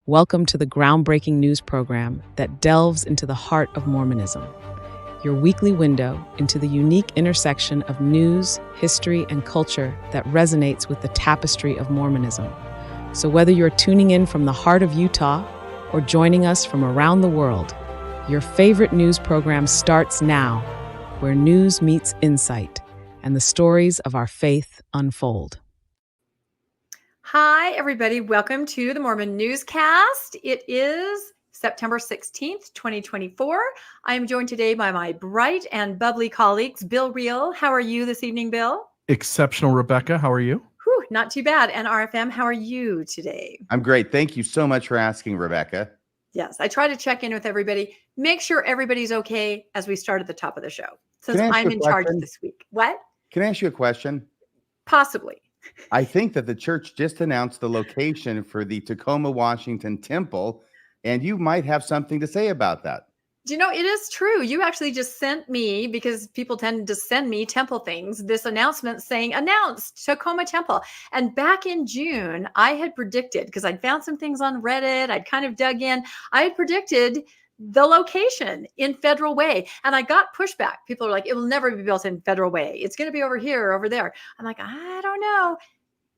Welcome to the groundbreaking news program that delves into the heart of Mormonism, your weekly window into the unique intersection of news, history, and culture that resonates with the tapestry of Mormonism. So whether you're tuning in from the heart of Utah or joining us from around the world, your favorite news program starts now, where news meets insight and the stories of our faith unfold. Hi, everybody. Welcome to the Mormon Newscast. It is September 16th, 2024. I am joined today by my bright and bubbly colleagues, Bill Reel. How are you this evening, Bill? Exceptional, Rebecca. How are you? Whew, not too bad. And RFM, how are you today? I'm great. Thank you so much for asking, Rebecca. Yes, I try to check in with everybody, make sure everybody's okay as we start at the top of the show, since I'm in charge this week. What? Can I ask you a question? Possibly. I think that the church just announced the location for the Tacoma, Washington temple, and you might have something to say about that. Do you know, it is true. You actually just sent me, because people tend to send me temple things, this announcement saying, announced Tacoma Temple. And back in June, I had predicted, because I'd found some things on Reddit, I'd kind of dug in, I had predicted the location in Federal Way. And I got pushback. People are like, it will never be built in Federal Way. It's going to be over here or over there. I'm like, I don't know.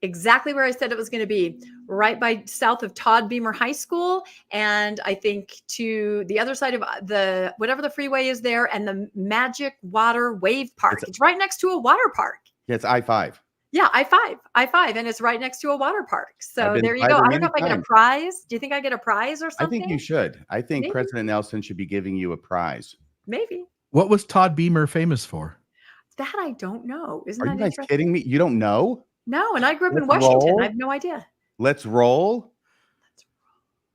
Exactly where I said it was going to be, right by south of Todd Beamer High School. And I think to the other side of the, whatever the freeway is there, and the Magic Water Wave Park. It's right next to a water park. Yeah, it's I-5. Yeah, I-5, and it's right next to a water park. So there you go. I don't know if I get a prize. Do you think I get a prize or something? I think you should. I think Maybe. President Nelson should be giving you a prize. Maybe. What was Todd Beamer famous for? That I don't know. Isn't Are that you guys interesting? kidding me? You don't know? No, and I grew up in Let's Washington. roll. I have no idea. Let's roll.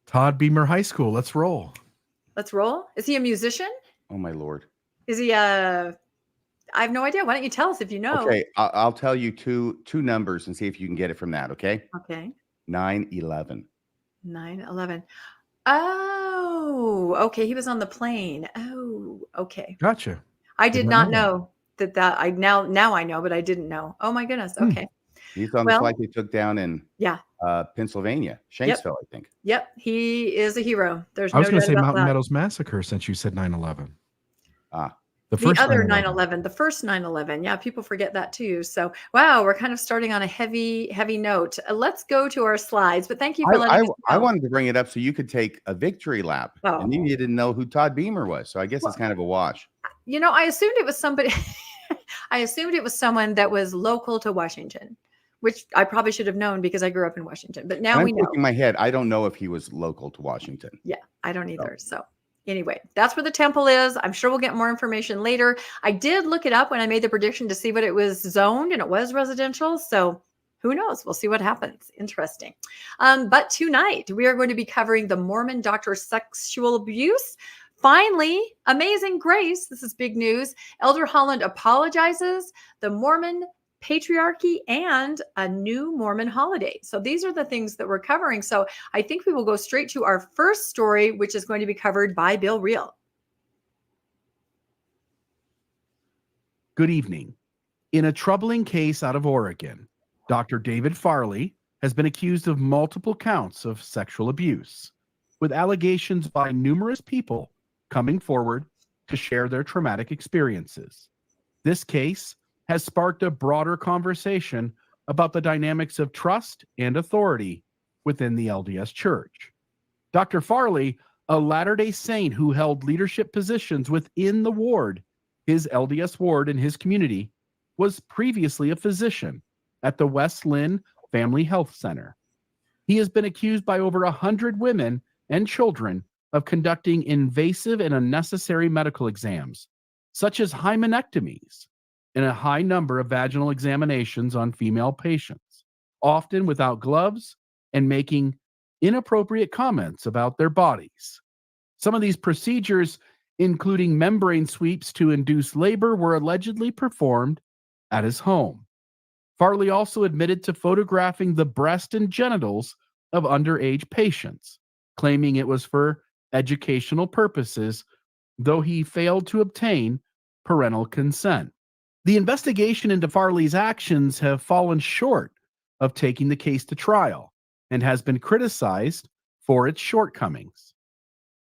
Todd Beamer High School. Let's roll. Let's roll. Is he a musician? Oh, my Lord. Is he a... I have no idea. Why don't you tell us if you know? Okay, I'll tell you two numbers and see if you can get it from that, okay? Okay. 9/11. 9/11. Oh, okay. He was on the plane. Oh, okay. Gotcha. I did not know that I now I know, but I didn't know. Oh my goodness. Okay. He's on the flight they took down in Pennsylvania, Shanksville, I think. Yep. He is a hero. There's I was no going doubt to say about Mountain that. Meadows Massacre since you said 9/11. The other 9/11, the first 9/11. Yeah, people forget that too. So, wow, we're kind of starting on a heavy note. Let's go to our slides, but thank you for letting us know. I wanted to bring it up so you could take a victory lap. Oh. And you didn't know who Todd Beamer was. So I guess it's kind of a wash. You know, I assumed it was somebody. I assumed it was someone that was local to Washington, which I probably should have known because I grew up in Washington. But now we know. In my head, I don't know if he was local to Washington. Yeah, I don't either. So anyway, that's where the temple is. I'm sure we'll get more information later. I did look it up when I made the prediction to see what it was zoned, and it was residential. So who knows? We'll see what happens. Interesting. But tonight we are going to be covering the Mormon doctor sexual abuse. Finally, Amazing Grace. This is big news. Elder Holland apologizes, the Mormon Patriarchy, and a new Mormon holiday. So these are the things that we're covering. So I think we will go straight to our first story, which is going to be covered by Bill Reel. Good evening. In a troubling case out of Oregon, Dr. David Farley has been accused of multiple counts of sexual abuse, with allegations by numerous people coming forward to share their traumatic experiences. This case has sparked a broader conversation about the dynamics of trust and authority within the LDS Church. Dr. Farley, a Latter-day Saint who held leadership positions within the ward, his LDS ward in his community, was previously a physician at the West Lynn Family Health Center. He has been accused by over 100 women and children of conducting invasive and unnecessary medical exams, such as hymenectomies, and a high number of vaginal examinations on female patients, often without gloves, and making inappropriate comments about their bodies. Some of these procedures, including membrane sweeps to induce labor, were allegedly performed at his home. Farley also admitted to photographing the breast and genitals of underage patients, claiming it was for educational purposes, though he failed to obtain parental consent. The investigation into Farley's actions have fallen short of taking the case to trial and has been criticized for its shortcomings.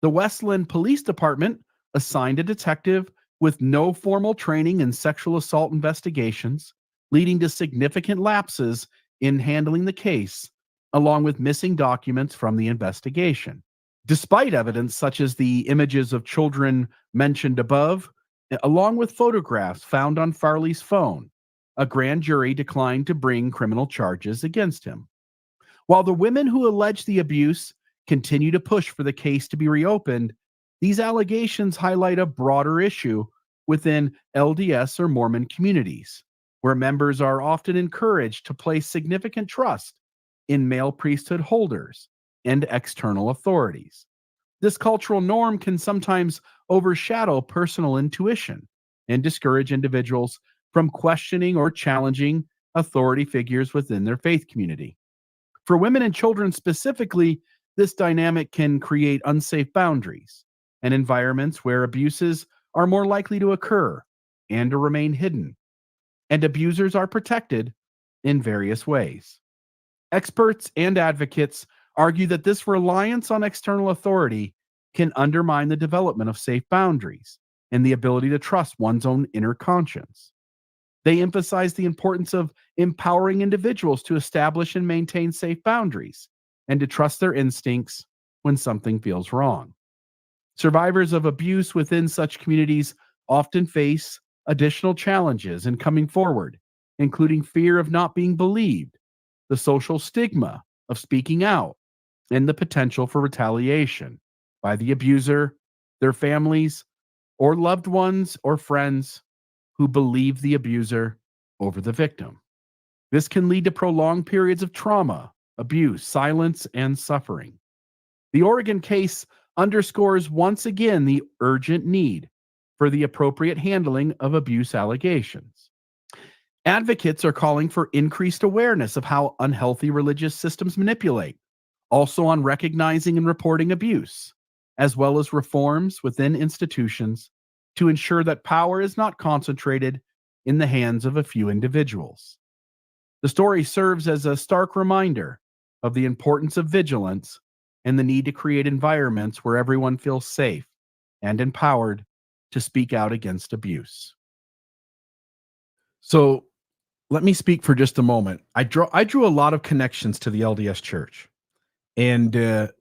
The Westland Police Department assigned a detective with no formal training in sexual assault investigations, leading to significant lapses in handling the case, along with missing documents from the investigation. Despite evidence such as the images of children mentioned above, along with photographs found on Farley's phone, a grand jury declined to bring criminal charges against him. While the women who alleged the abuse continue to push for the case to be reopened, these allegations highlight a broader issue within LDS or Mormon communities, where members are often encouraged to place significant trust in male priesthood holders and external authorities. This cultural norm can sometimes overshadow personal intuition and discourage individuals from questioning or challenging authority figures within their faith community. For women and children specifically, this dynamic can create unsafe boundaries and environments where abuses are more likely to occur and to remain hidden, and abusers are protected in various ways. Experts and advocates argue that this reliance on external authority can undermine the development of safe boundaries and the ability to trust one's own inner conscience. They emphasize the importance of empowering individuals to establish and maintain safe boundaries and to trust their instincts when something feels wrong. Survivors of abuse within such communities often face additional challenges in coming forward, including fear of not being believed, the social stigma of speaking out, and the potential for retaliation by the abuser, their families, or loved ones or friends who believe the abuser over the victim. This can lead to prolonged periods of trauma, abuse, silence, and suffering. The Oregon case underscores once again the urgent need for the appropriate handling of abuse allegations. Advocates are calling for increased awareness of how unhealthy religious systems manipulate, also on recognizing and reporting abuse, as well as reforms within institutions to ensure that power is not concentrated in the hands of a few individuals. The story serves as a stark reminder of the importance of vigilance and the need to create environments where everyone feels safe and empowered to speak out against abuse. So let me speak for just a moment. I drew a lot of connections to the LDS Church. And the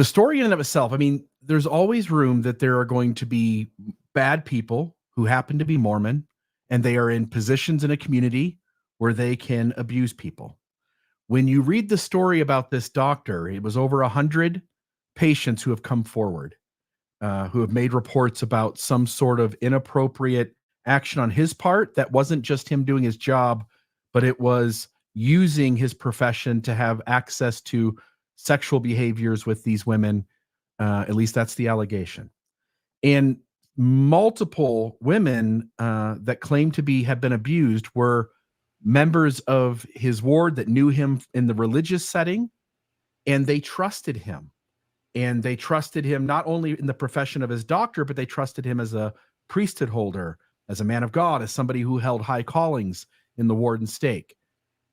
story in and of itself, I mean, there's always room that there are going to be bad people who happen to be Mormon, and they are in positions in a community where they can abuse people. When you read the story about this doctor, it was over 100 patients who have come forward, who have made reports about some sort of inappropriate action on his part that wasn't just him doing his job, but it was using his profession to have access to sexual behaviors with these women. At least that's the allegation. And multiple women that claim to have been abused were members of his ward that knew him in the religious setting, and they trusted him. And they trusted him not only in the profession of his doctor, but they trusted him as a priesthood holder, as a man of God, as somebody who held high callings in the ward and stake.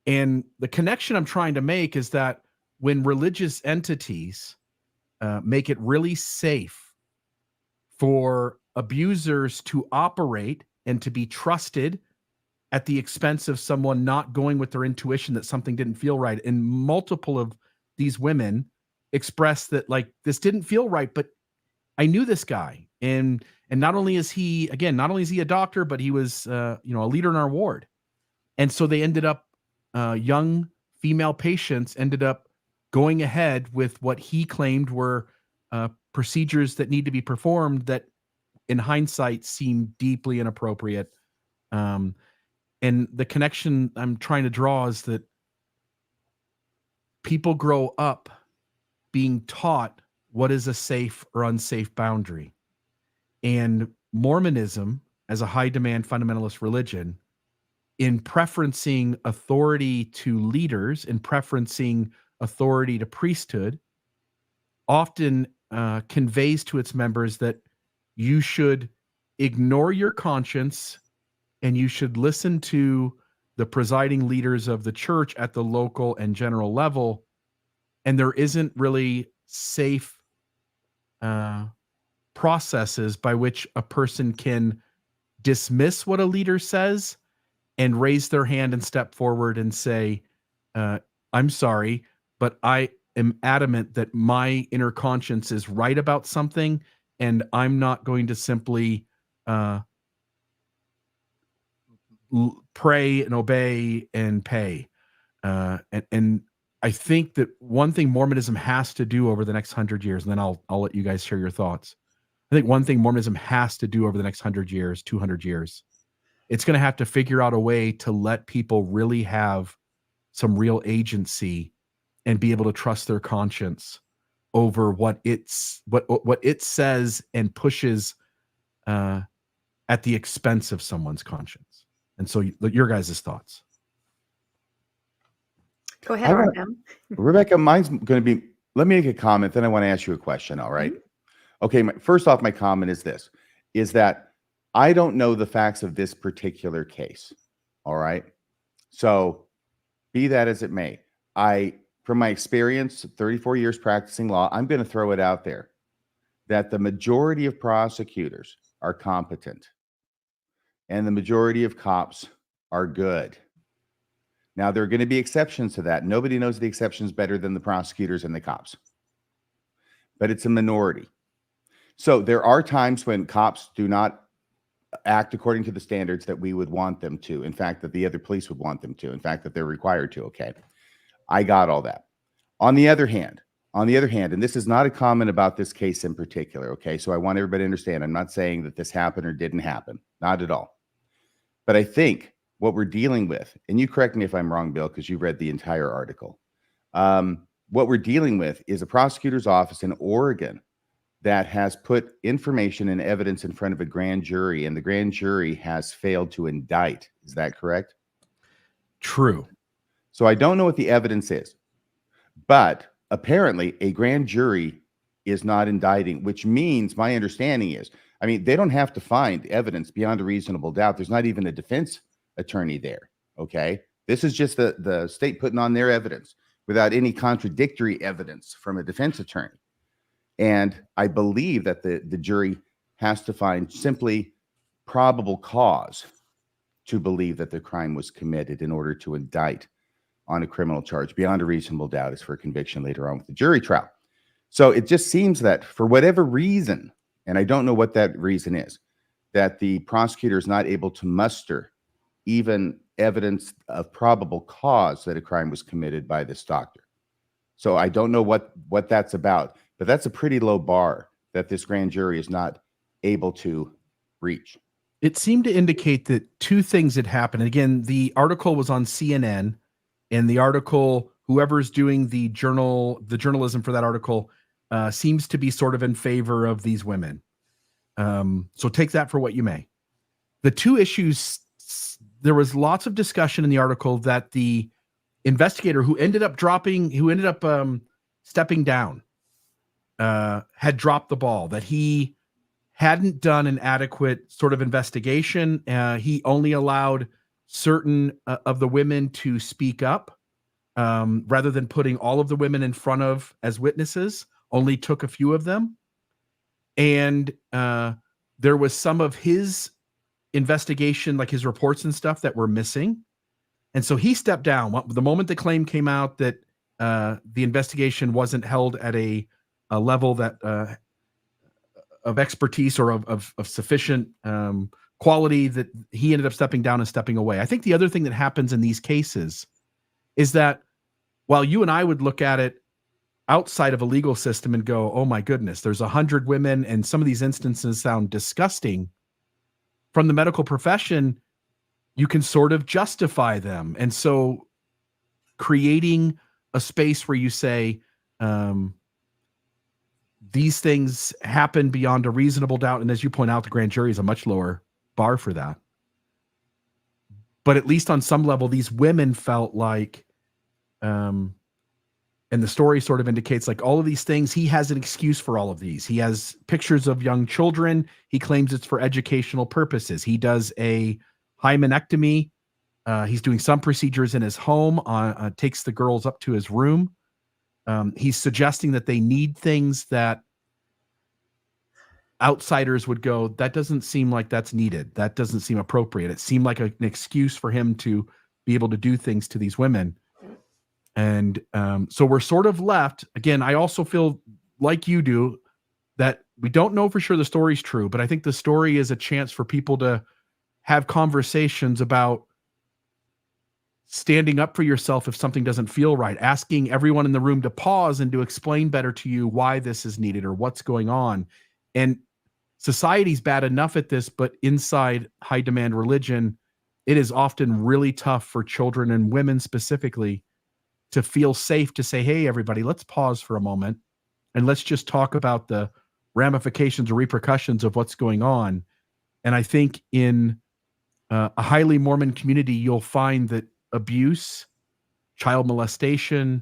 And the connection I'm trying to make is that when religious entities make it really safe for abusers to operate and to be trusted at the expense of someone not going with their intuition that something didn't feel right. And multiple of these women expressed that, like, this didn't feel right, but I knew this guy. And not only is he a doctor, but he was, a leader in our ward. And so they ended up, young female patients ended up going ahead with what he claimed were procedures that need to be performed that in hindsight seemed deeply inappropriate. And the connection I'm trying to draw is that people grow up being taught what is a safe or unsafe boundary. And Mormonism, as a high demand fundamentalist religion, in preferencing authority to leaders, in preferencing authority to priesthood, often conveys to its members that you should ignore your conscience and you should listen to the presiding leaders of the church at the local and general level and there isn't really safe processes by which a person can dismiss what a leader says and raise their hand and step forward and say, I'm sorry, but I am adamant that my inner conscience is right about something, and I'm not going to simply pray and obey and pay. And I think that one thing Mormonism has to do over the next 100 years, and then I'll let you guys share your thoughts. I think one thing Mormonism has to do over the next 100 years, 200 years, it's going to have to figure out a way to let people really have some real agency and be able to trust their conscience over what it says and pushes at the expense of someone's conscience. And so your guys' thoughts. Go ahead, RFM. Rebecca, mine's going to be, let me make a comment, then I want to ask you a question, all right? Mm-hmm. Okay, first off, my comment is this, is that I don't know the facts of this particular case, all right? So be that as it may, from my experience, 34 years practicing law, I'm going to throw it out there that the majority of prosecutors are competent and the majority of cops are good. Now, there are going to be exceptions to that. Nobody knows the exceptions better than the prosecutors and the cops, but it's a minority. So there are times when cops do not act according to the standards that we would want them to. In fact, that the other police would want them to. In fact, that they're required to. Okay. I got all that. On the other hand, and this is not a comment about this case in particular. Okay. So I want everybody to understand, I'm not saying that this happened or didn't happen. Not at all. But I think what we're dealing with, and you correct me if I'm wrong, Bill, because you read the entire article. What we're dealing with is a prosecutor's office in Oregon that has put information and evidence in front of a grand jury, and the grand jury has failed to indict. Is that correct? True. So I don't know what the evidence is, but apparently a grand jury is not indicting, which means my understanding is, I mean, they don't have to find evidence beyond a reasonable doubt. There's not even a defense attorney there. Okay. This is just the state putting on their evidence without any contradictory evidence from a defense attorney. And I believe that the jury has to find simply probable cause to believe that the crime was committed in order to indict on a criminal charge. Beyond a reasonable doubt is for conviction later on with the jury trial. So it just seems that for whatever reason, and I don't know what that reason is, that the prosecutor is not able to muster even evidence of probable cause that a crime was committed by this doctor. So I don't know what that's about, but that's a pretty low bar that this grand jury is not able to reach. It seemed to indicate that two things had happened. Again, the article was on CNN, and the article, whoever's doing the journalism for that article, seems to be sort of in favor of these women. So take that for what you may. The two issues, there was lots of discussion in the article that the investigator who ended up stepping down, had dropped the ball, that he hadn't done an adequate sort of investigation. He only allowed certain of the women to speak up, rather than putting all of the women in front of as witnesses, only took a few of them. And there was some of his investigation, like his reports and stuff, that were missing. And so he stepped down. The moment the claim came out that the investigation wasn't held at a level that of expertise or of sufficient quality, that he ended up stepping down and stepping away. I think the other thing that happens in these cases is that while you and I would look at it outside of a legal system and go, oh my goodness, there's 100 women and some of these instances sound disgusting, from the medical profession, you can sort of justify them. And so creating a space where you say, these things happen beyond a reasonable doubt. And as you point out, the grand jury is a much lower bar for that. But at least on some level, these women felt like, and the story sort of indicates, like, all of these things, he has an excuse for all of these. He has pictures of young children. He claims it's for educational purposes. He does a hymenectomy. He's doing some procedures in his home, takes the girls up to his room. He's suggesting that they need things that outsiders would go, that doesn't seem like that's needed. That doesn't seem appropriate. It seemed like an excuse for him to be able to do things to these women. And so we're sort of left. Again, I also feel like you do that we don't know for sure the story's true, but I think the story is a chance for people to have conversations about standing up for yourself if something doesn't feel right, asking everyone in the room to pause and to explain better to you why this is needed or what's going on. And society's bad enough at this, but inside high demand religion, it is often really tough for children and women specifically to feel safe to say, hey, everybody, let's pause for a moment and let's just talk about the ramifications or repercussions of what's going on. And I think in a highly Mormon community, you'll find that abuse, child molestation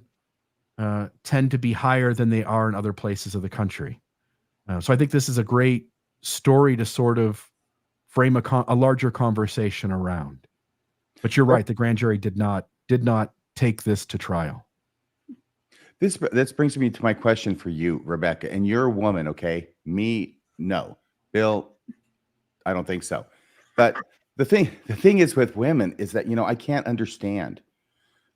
tend to be higher than they are in other places of the country. So I think this is a great story to sort of frame a larger conversation around. But you're right, the grand jury did not take this to trial. This brings me to my question for you, Rebecca. And you're a woman, okay? Me, no. Bill, I don't think so. But the thing is with women is that, I can't understand.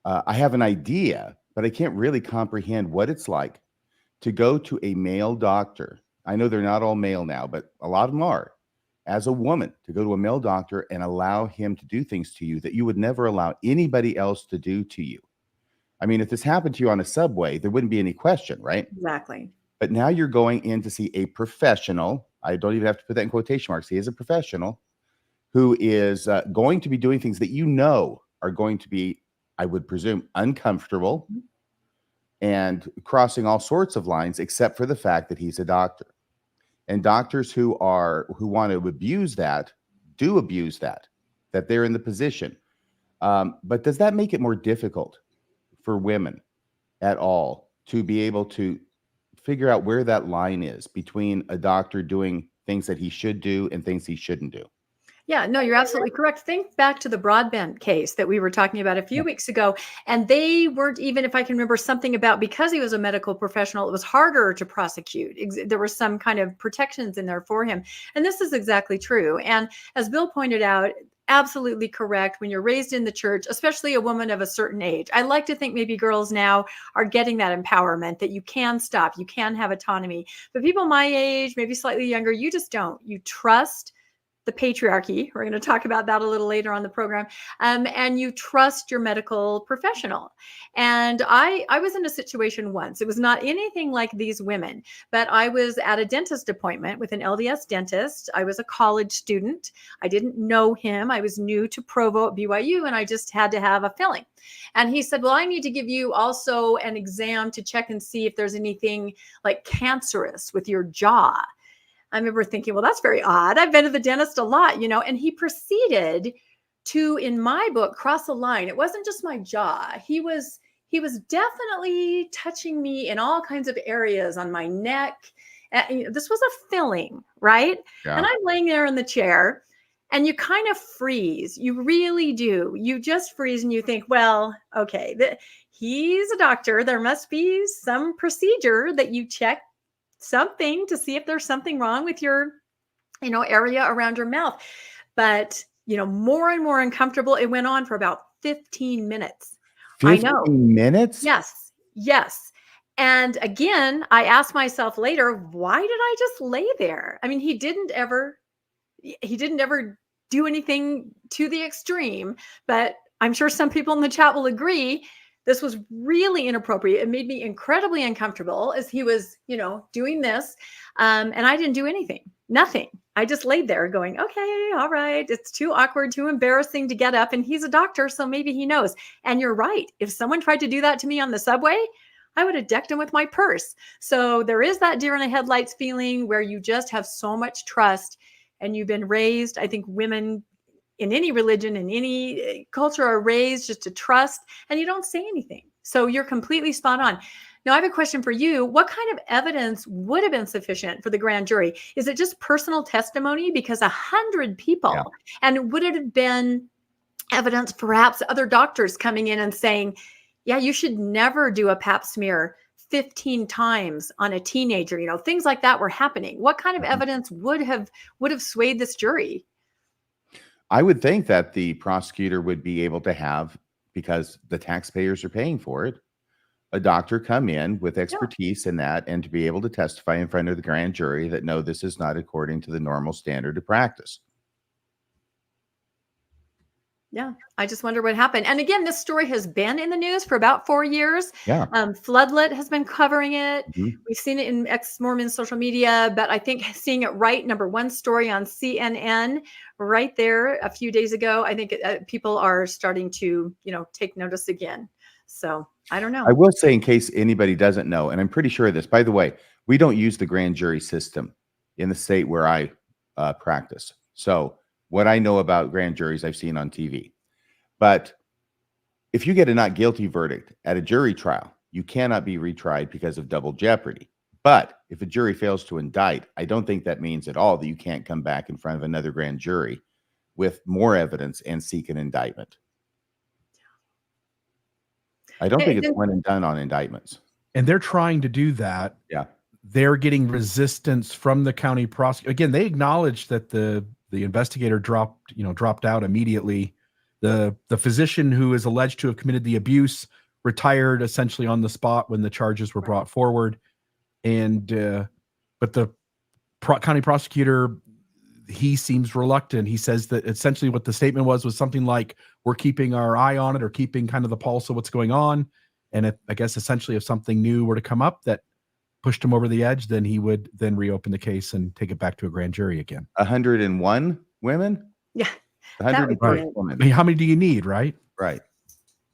I have an idea, but I can't really comprehend what it's like to go to a male doctor. I know they're not all male now, but a lot of them are. As a woman, to go to a male doctor and allow him to do things to you that you would never allow anybody else to do to you. I mean, if this happened to you on a subway, there wouldn't be any question, right? Exactly. But now you're going in to see a professional. I don't even have to put that in quotation marks. He is a professional who is going to be doing things that are going to be, I would presume, uncomfortable and crossing all sorts of lines, except for the fact that he's a doctor. And doctors who want to abuse that, do abuse that they're in the position. But does that make it more difficult for women at all to be able to figure out where that line is between a doctor doing things that he should do and things he shouldn't do? Yeah, no, you're absolutely correct. Think back to the broadband case that we were talking about a few weeks ago. And they weren't even, if I can remember, something about because he was a medical professional, it was harder to prosecute. There were some kind of protections in there for him. And this is exactly true. And as Bill pointed out, absolutely correct. When you're raised in the church, especially a woman of a certain age, I like to think maybe girls now are getting that empowerment that you can stop, you can have autonomy. But people my age, maybe slightly younger, you just don't. You trust the patriarchy. We're going to talk about that a little later on the program. And you trust your medical professional. And I was in a situation once. It was not anything like these women, but I was at a dentist appointment with an LDS dentist. I was a college student. I didn't know him. I was new to Provo at BYU, and I just had to have a filling. And he said, well, I need to give you also an exam to check and see if there's anything like cancerous with your jaw. I remember thinking, well, that's very odd. I've been to the dentist a lot, and he proceeded to, in my book, cross a line. It wasn't just my jaw. He was definitely touching me in all kinds of areas on my neck. This was a filling, right? Yeah. And I'm laying there in the chair and you kind of freeze. You really do. You just freeze and you think, well, okay, he's a doctor. There must be some procedure that you check something to see if there's something wrong with your, area around your mouth. But, more and more uncomfortable. It went on for about 15 minutes. 15 minutes? Yes. And again, I asked myself later, why did I just lay there? I mean, he didn't ever do anything to the extreme, but I'm sure some people in the chat will agree. This was really inappropriate. It made me incredibly uncomfortable as he was, doing this. And I didn't do anything, nothing. I just laid there going, okay, all right. It's too awkward, too embarrassing to get up. And he's a doctor, so maybe he knows. And you're right. If someone tried to do that to me on the subway, I would have decked him with my purse. So there is that deer in the headlights feeling where you just have so much trust and you've been raised. I think women in any religion, in any culture, are raised just to trust, and you don't say anything. So you're completely spot on. Now, I have a question for you. What kind of evidence would have been sufficient for the grand jury? Is it just personal testimony? Because 100 people, yeah. And would it have been evidence, perhaps other doctors coming in and saying, yeah, you should never do a pap smear 15 times on a teenager, things like that were happening. What kind of evidence would have swayed this jury? I would think that the prosecutor would be able to have, because the taxpayers are paying for it, a doctor come in with expertise in that and to be able to testify in front of the grand jury that, no, this is not according to the normal standard of practice. Yeah, I just wonder what happened. And again, this story has been in the news for about 4 years. Yeah. Floodlit has been covering it. Mhm. We've seen it in ex-Mormon social media, but I think seeing it right, number one story on CNN right there a few days ago, I think people are starting to, take notice again. So I don't know. I will say, in case anybody doesn't know, and I'm pretty sure of this, by the way, we don't use the grand jury system in the state where I practice. So what I know about grand juries, I've seen on TV. But if you get a not guilty verdict at a jury trial, you cannot be retried because of double jeopardy. But if a jury fails to indict, I don't think that means at all that you can't come back in front of another grand jury with more evidence and seek an indictment. I don't think it's one and done on indictments. And they're trying to do that. Yeah. They're getting resistance from the county prosecutor. Again, they acknowledged that the investigator dropped out immediately. The physician who is alleged to have committed the abuse retired essentially on the spot when the charges were brought forward. And but the county prosecutor, he seems reluctant. He says that essentially what the statement was something like, we're keeping our eye on it, or keeping kind of the pulse of what's going on. And I guess essentially if something new were to come up that pushed him over the edge, then he would then reopen the case and take it back to a grand jury again. 101 women? Yeah. 101 women. I mean, how many do you need, right? Right.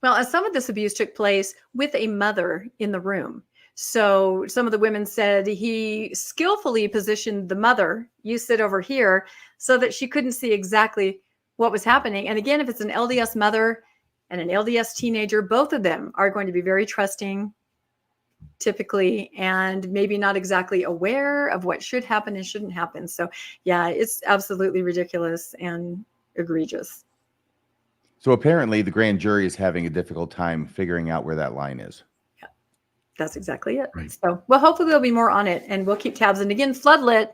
Well, and some of this abuse took place with a mother in the room. So some of the women said he skillfully positioned the mother, you sit over here, so that she couldn't see exactly what was happening. And again, if it's an LDS mother and an LDS teenager, both of them are going to be very trusting, typically, and maybe not exactly aware of what should happen and shouldn't happen. So yeah, it's absolutely ridiculous and egregious. So apparently the grand jury is having a difficult time figuring out where that line is. Yeah, that's exactly it. Right. So, well, hopefully there'll be more on it, and we'll keep tabs. And again, Floodlit,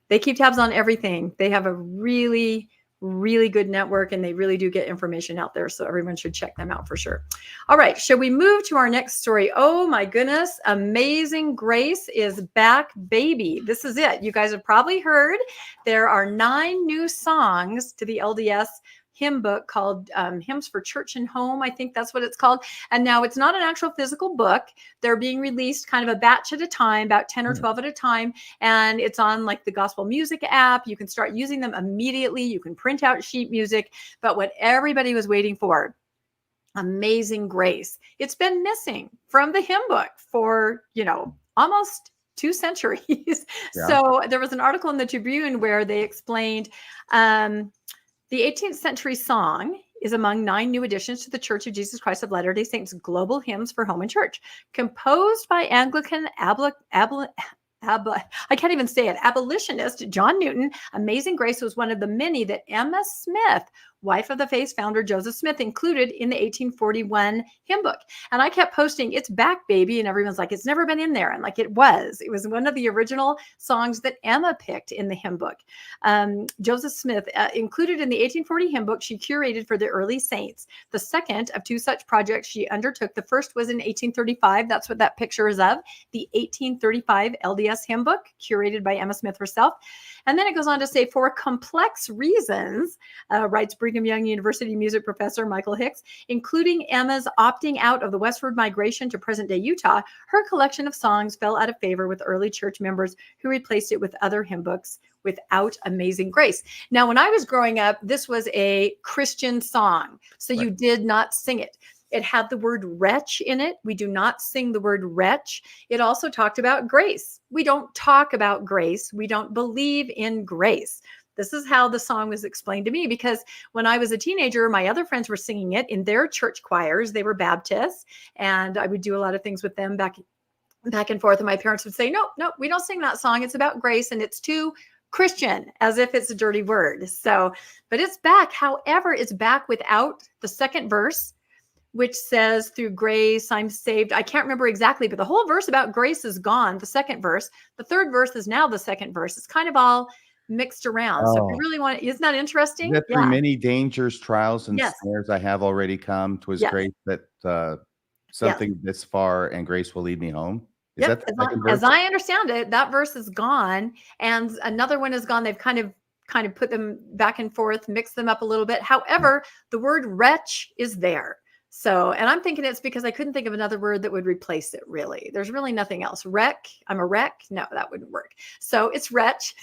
they keep tabs on everything. They have a really, really good network, and they really do get information out there. So everyone should check them out for sure. All right. Shall we move to our next story? Oh my goodness. Amazing Grace is back, baby. This is it. You guys have probably heard there are 9 new songs to the LDS hymn book called Hymns for Church and Home. I think that's what it's called. And now it's not an actual physical book. They're being released kind of a batch at a time, about 10 or 12 at a time. And it's on like the Gospel Music app. You can start using them immediately. You can print out sheet music. But what everybody was waiting for, Amazing Grace. It's been missing from the hymn book for, almost 2 centuries. Yeah. So there was an article in the Tribune where they explained the 18th century song is among 9 new additions to the Church of Jesus Christ of Latter-day Saints Global Hymns for Home and Church, composed by Anglican I can't even say it, abolitionist John Newton. Amazing Grace was one of the many that Emma Smith, wife of the Faith's founder Joseph Smith, included in the 1841 hymn book. And I kept posting, it's back, baby. And everyone's like, it's never been in there. And like, it was one of the original songs that Emma picked in the hymn book. Joseph Smith included in the 1840 hymn book she curated for the early saints. The second of 2 such projects she undertook. The first was in 1835. That's what that picture is of. The 1835 LDS hymn book curated by Emma Smith herself. And then it goes on to say, for complex reasons, writes Brigham Young University music professor Michael Hicks, including Emma's opting out of the westward migration to present-day Utah, her collection of songs fell out of favor with early church members who replaced it with other hymn books without Amazing Grace. Now, when I was growing up, this was a Christian song, so you did not sing it. It had the word wretch in it. We do not sing the word wretch. It also talked about grace. We don't talk about grace. We don't believe in grace. This is how the song was explained to me, because when I was a teenager, my other friends were singing it in their church choirs. They were Baptists, and I would do a lot of things with them back and forth. And my parents would say, no, we don't sing that song. It's about grace, and it's too Christian, as if it's a dirty word. So, but it's back. However, it's back without the second verse, which says, through grace, I'm saved. I can't remember exactly, but the whole verse about grace is gone. The second verse, the third verse is now the second verse. It's kind of all mixed around. So if you really want, isn't that interesting? That through many dangers, trials, and Yes. snares I have already come. 'Twas Yes. grace that something this far, and grace will lead me home. Is Yep. that the second verse? As I understand it, that verse is gone, and another one is gone. They've kind of put them back and forth, mixed them up a little bit. However, the word wretch is there. So, and I'm thinking it's because I couldn't think of another word that would replace it, really. There's really nothing else. Wreck, I'm a wreck. No, that wouldn't work. So it's wretch.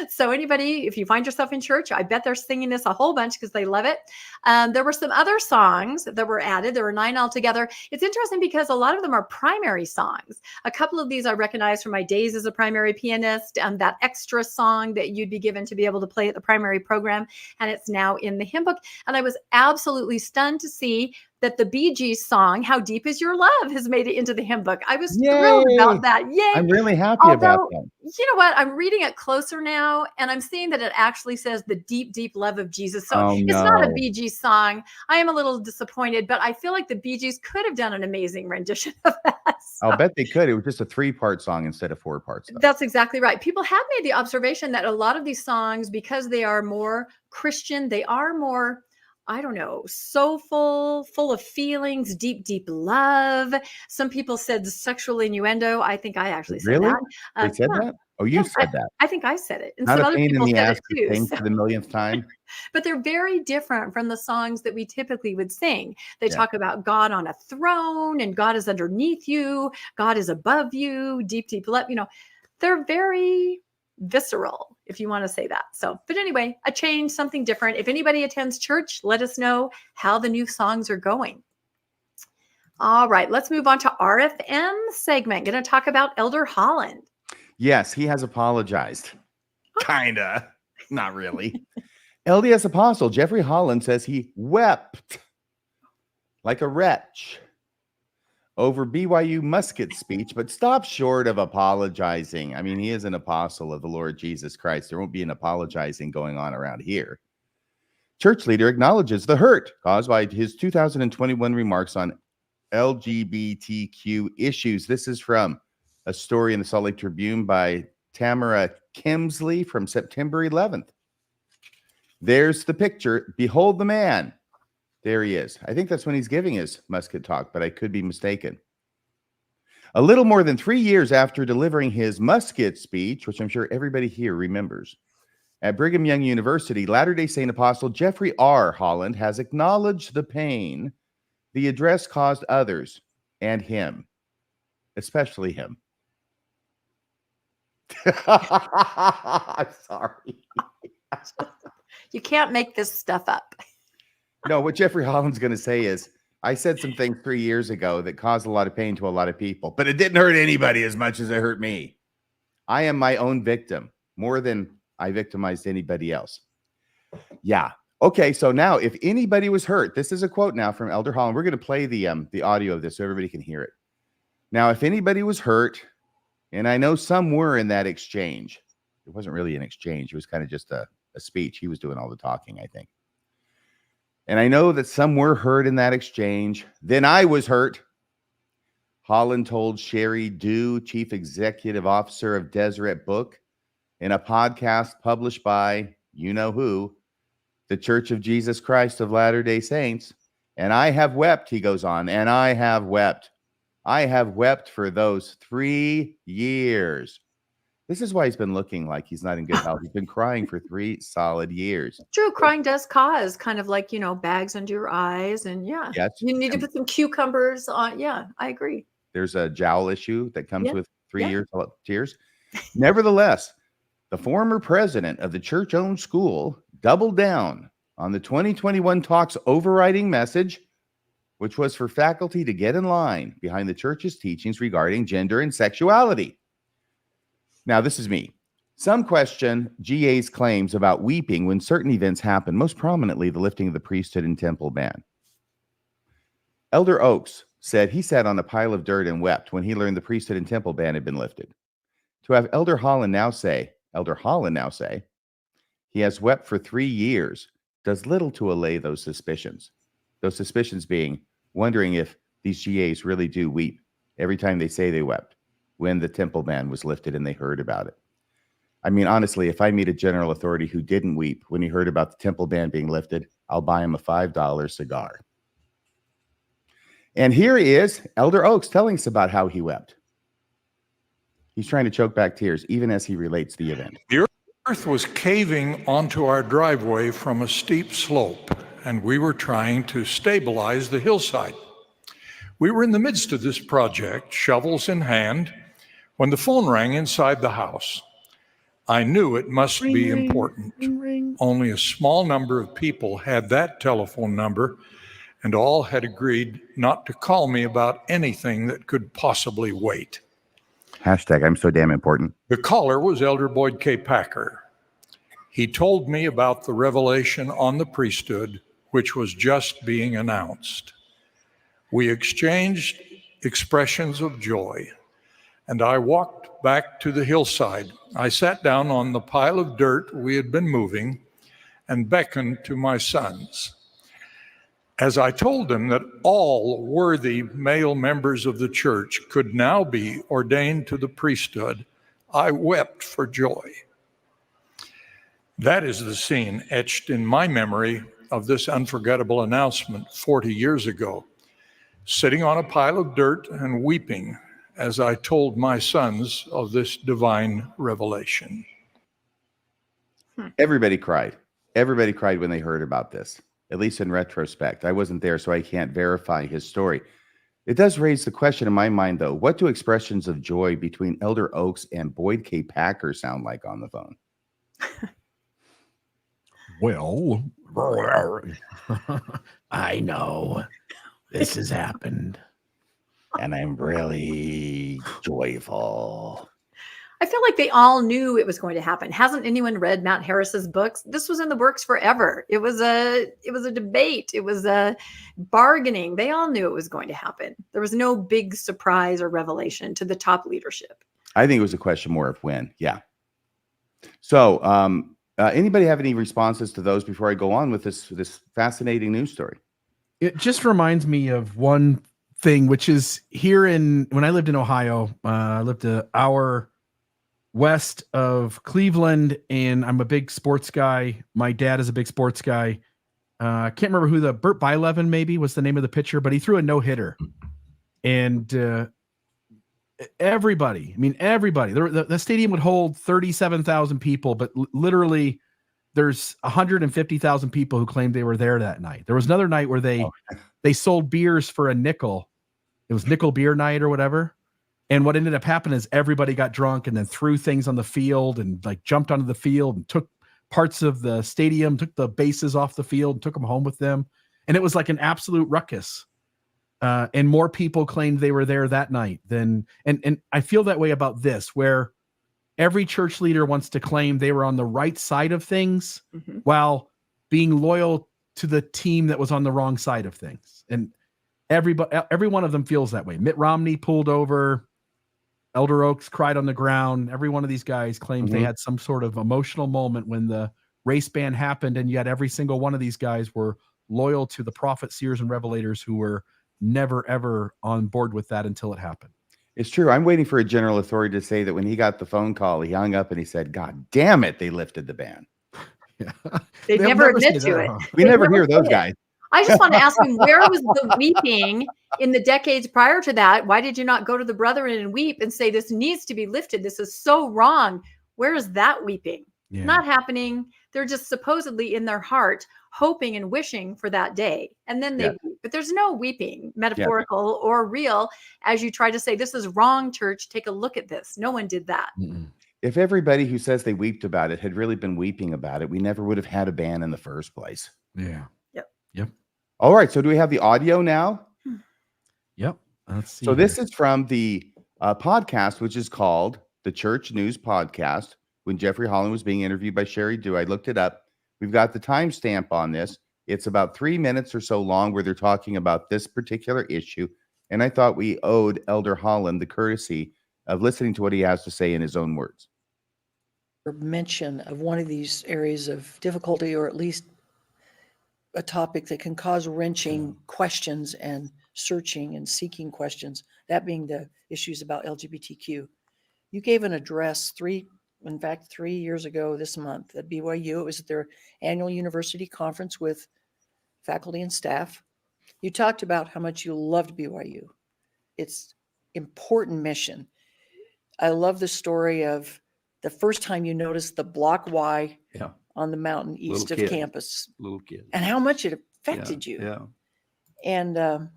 So anybody, if you find yourself in church, I bet they're singing this a whole bunch because they love it. There were some other songs that were added. There were 9 altogether. It's interesting because a lot of them are primary songs. A couple of these I recognize from my days as a primary pianist, and that extra song that you'd be given to be able to play at the primary program. And it's now in the hymn book. And I was absolutely stunned to see that the Bee Gees song, How Deep Is Your Love, has made it into the hymn book. I was thrilled about that. Yay. I'm really happy about that. You know what? I'm reading it closer now, and I'm seeing that it actually says the deep, deep love of Jesus. So it's not a Bee Gees song. I am a little disappointed, but I feel like the Bee Gees could have done an amazing rendition of that. So. I'll bet they could. It was just a 3-part song instead of 4 parts. Though. That's exactly right. People have made the observation that a lot of these songs, because they are more Christian, they are more, I don't know, soulful, full of feelings, deep, deep love. Some people said sexual innuendo. I think I actually said that. They said that? Oh, you said that. I think I said it. And Not some a other pain people in the said ass it too. to sing for the millionth time. But they're very different from the songs that we typically would sing. They talk about God on a throne, and God is underneath you. God is above you. Deep, deep love. You know, they're very visceral, if you want to say that. So, but anyway, a change, something different. If anybody attends church, let us know how the new songs are going. All right, let's move on to RFM segment. Going to talk about Elder Holland. Yes, he has apologized. Kinda. Not really. LDS Apostle Jeffrey Holland says he wept like a wretch over BYU musket speech, but stopped short of apologizing. I mean, he is an apostle of the Lord Jesus Christ. There won't be an apologizing going on around here. Church leader acknowledges the hurt caused by his 2021 remarks on LGBTQ issues. This is from a story in the Salt Lake Tribune by Tamara Kimsley from September 11th. There's the picture. Behold the man. There he is. I think that's when he's giving his musket talk, but I could be mistaken. A little more than 3 years after delivering his musket speech, which I'm sure everybody here remembers, at Brigham Young University, Latter-day Saint Apostle Jeffrey R. Holland has acknowledged the pain the address caused others and him, especially him. I'm sorry. You can't make this stuff up. No, what Jeffrey Holland's going to say is, I said some things 3 years ago that caused a lot of pain to a lot of people, but it didn't hurt anybody as much as it hurt me. I am my own victim more than I victimized anybody else. Yeah. Okay. So now if anybody was hurt, this is a quote now from Elder Holland. We're going to play the audio of this so everybody can hear it. Now, if anybody was hurt, and I know some were in that exchange, it wasn't really an exchange. It was kind of just a speech. He was doing all the talking, I think. And I know that some were hurt in that exchange. Then I was hurt. Holland told Sherry Dew, Chief Executive Officer of Deseret Book, in a podcast published by, you know who, the Church of Jesus Christ of Latter-day Saints. And I have wept, he goes on, and I have wept. I have wept for those 3 years. This is why he's been looking like he's not in good health. He's been crying for 3 solid years. True, crying does cause kind of like, bags under your eyes. And yes. You need to put some cucumbers on. Yeah, I agree. There's a jowl issue that comes with 3 years of tears. Nevertheless, the former president of the church-owned school doubled down on the 2021 talk's overriding message, which was for faculty to get in line behind the church's teachings regarding gender and sexuality. Now, this is me. Some question GA's claims about weeping when certain events happen, most prominently the lifting of the priesthood and temple ban. Elder Oaks said he sat on a pile of dirt and wept when he learned the priesthood and temple ban had been lifted. To have Elder Holland now say, he has wept for 3 years does little to allay those suspicions. Those suspicions being wondering if these GAs really do weep every time they say they wept when the temple ban was lifted and they heard about it. I mean, honestly, if I meet a general authority who didn't weep when he heard about the temple ban being lifted, I'll buy him a $5 cigar. And here is Elder Oaks telling us about how he wept. He's trying to choke back tears, even as he relates the event. The earth was caving onto our driveway from a steep slope, and we were trying to stabilize the hillside. We were in the midst of this project, shovels in hand, when the phone rang inside the house. I knew it must be important. Only a small number of people had that telephone number, and all had agreed not to call me about anything that could possibly wait. Hashtag, I'm so damn important. The caller was Elder Boyd K. Packer. He told me about the revelation on the priesthood, which was just being announced. We exchanged expressions of joy, and I walked back to the hillside. I sat down on the pile of dirt we had been moving and beckoned to my sons. As I told them that all worthy male members of the church could now be ordained to the priesthood, I wept for joy. That is the scene etched in my memory of this unforgettable announcement 40 years ago, sitting on a pile of dirt and weeping as I told my sons of this divine revelation. Everybody cried. Everybody cried when they heard about this, at least in retrospect. I wasn't there, so I can't verify his story. It does raise the question in my mind, though, what do expressions of joy between Elder Oaks and Boyd K. Packer sound like on the phone? Well, I know this has happened, And I'm really joyful. I feel like they all knew it was going to happen. Hasn't anyone read Matt Harris's books? This was in the works forever. It was a debate. It was a bargaining. They all knew it was going to happen. There was no big surprise or revelation to the top leadership. I think it was a question more of when. Yeah. So, anybody have any responses to those before I go on with this fascinating news story? It just reminds me of one thing, which is when I lived in Ohio, I lived an hour west of Cleveland, and I'm a big sports guy. My dad is a big sports guy. I can't remember who Burt Bylevin maybe was the name of the pitcher, but he threw a no-hitter. And everybody, the stadium would hold 37,000 people, but literally there's 150,000 people who claimed they were there that night. There was another night where they sold beers for a nickel. It was nickel beer night or whatever. And what ended up happening is everybody got drunk and then threw things on the field and like jumped onto the field and took parts of the stadium, took the bases off the field, and took them home with them. And it was like an absolute ruckus. And more people claimed they were there that night and I feel that way about this, where every church leader wants to claim they were on the right side of things while being loyal to the team that was on the wrong side of things. And every one of them feels that way. Mitt Romney pulled over. Elder Oaks cried on the ground. Every one of these guys claims they had some sort of emotional moment when the race ban happened, and yet every single one of these guys were loyal to the prophets, seers, and revelators who were never, ever on board with that until it happened. It's true. I'm waiting for a general authority to say that when he got the phone call, he hung up and he said, "God damn it, they lifted the ban." Yeah. They never admit to it. We never hear those guys. I just want to ask him, where was the weeping in the decades prior to that? Why did you not go to the brethren and weep and say, this needs to be lifted? This is so wrong. Where is that weeping? Yeah. Not happening. They're just supposedly in their heart, hoping and wishing for that day. And then they weep. But there's no weeping, metaphorical or real, as you try to say, this is wrong, church. Take a look at this. No one did that. If everybody who says they wept about it had really been weeping about it, we never would have had a ban in the first place. Yeah. Yep. All right. So do we have the audio now? Yep. Let's see. So this is from the podcast, which is called the Church News Podcast, when Jeffrey Holland was being interviewed by Sherry Dew. I looked it up. We've got the timestamp on this. It's about 3 minutes or so long where they're talking about this particular issue. And I thought we owed Elder Holland the courtesy of listening to what he has to say in his own words. Mention of one of these areas of difficulty, or at least a topic that can cause wrenching questions and searching and seeking questions, that being the issues about LGBTQ. You gave an address 3 years ago this month at BYU. It was at their annual university conference with faculty and staff. You talked about how much you loved BYU. It's important mission. I love the story of the first time you noticed the block Y on the mountain east of campus. Little kid. And how much it affected you. Yeah. And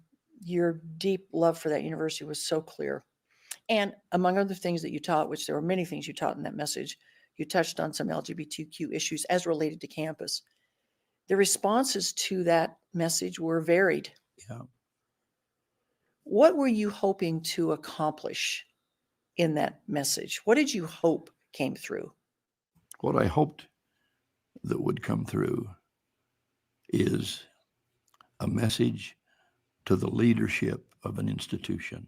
your deep love for that university was so clear. And among other things that you taught, which there were many things you taught in that message, you touched on some LGBTQ issues as related to campus. The responses to that message were varied. Yeah. What were you hoping to accomplish in that message? What did you hope came through? What I hoped that would come through is a message to the leadership of an institution.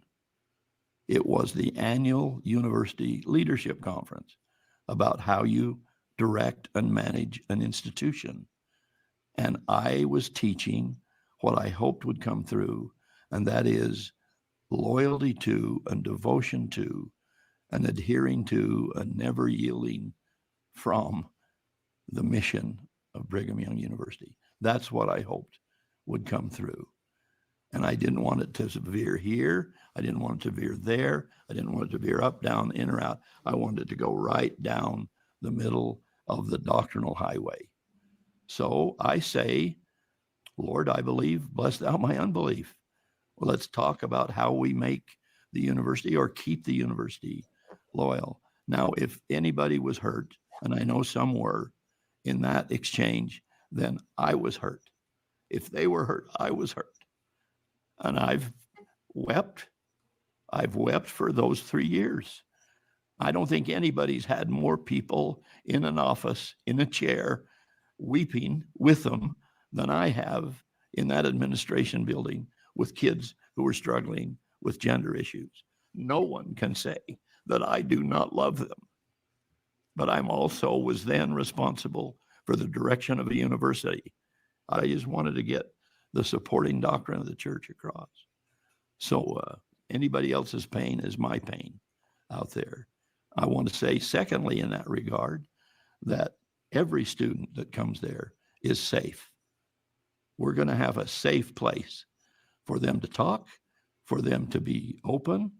It was the annual university leadership conference about how you direct and manage an institution. And I was teaching what I hoped would come through, and that is loyalty to and devotion to and adhering to and never yielding from the mission of Brigham Young University. That's what I hoped would come through. And I didn't want it to veer here. I didn't want it to veer there. I didn't want it to veer up, down, in or out. I wanted it to go right down the middle of the doctrinal highway. So I say, Lord, I believe, bless thou my unbelief. Well, let's talk about how we make the university or keep the university loyal. Now, if anybody was hurt, and I know some were in that exchange, then I was hurt. If they were hurt, I was hurt. And I've wept. I've wept for those 3 years. I don't think anybody's had more people in an office, in a chair, weeping with them than I have in that administration building with kids who are struggling with gender issues. No one can say that I do not love them. But I'm also was then responsible for the direction of a university. I just wanted to get the supporting doctrine of the church across. So anybody else's pain is my pain out there. I want to say, secondly, in that regard, that every student that comes there is safe. We're going to have a safe place for them to talk, for them to be open.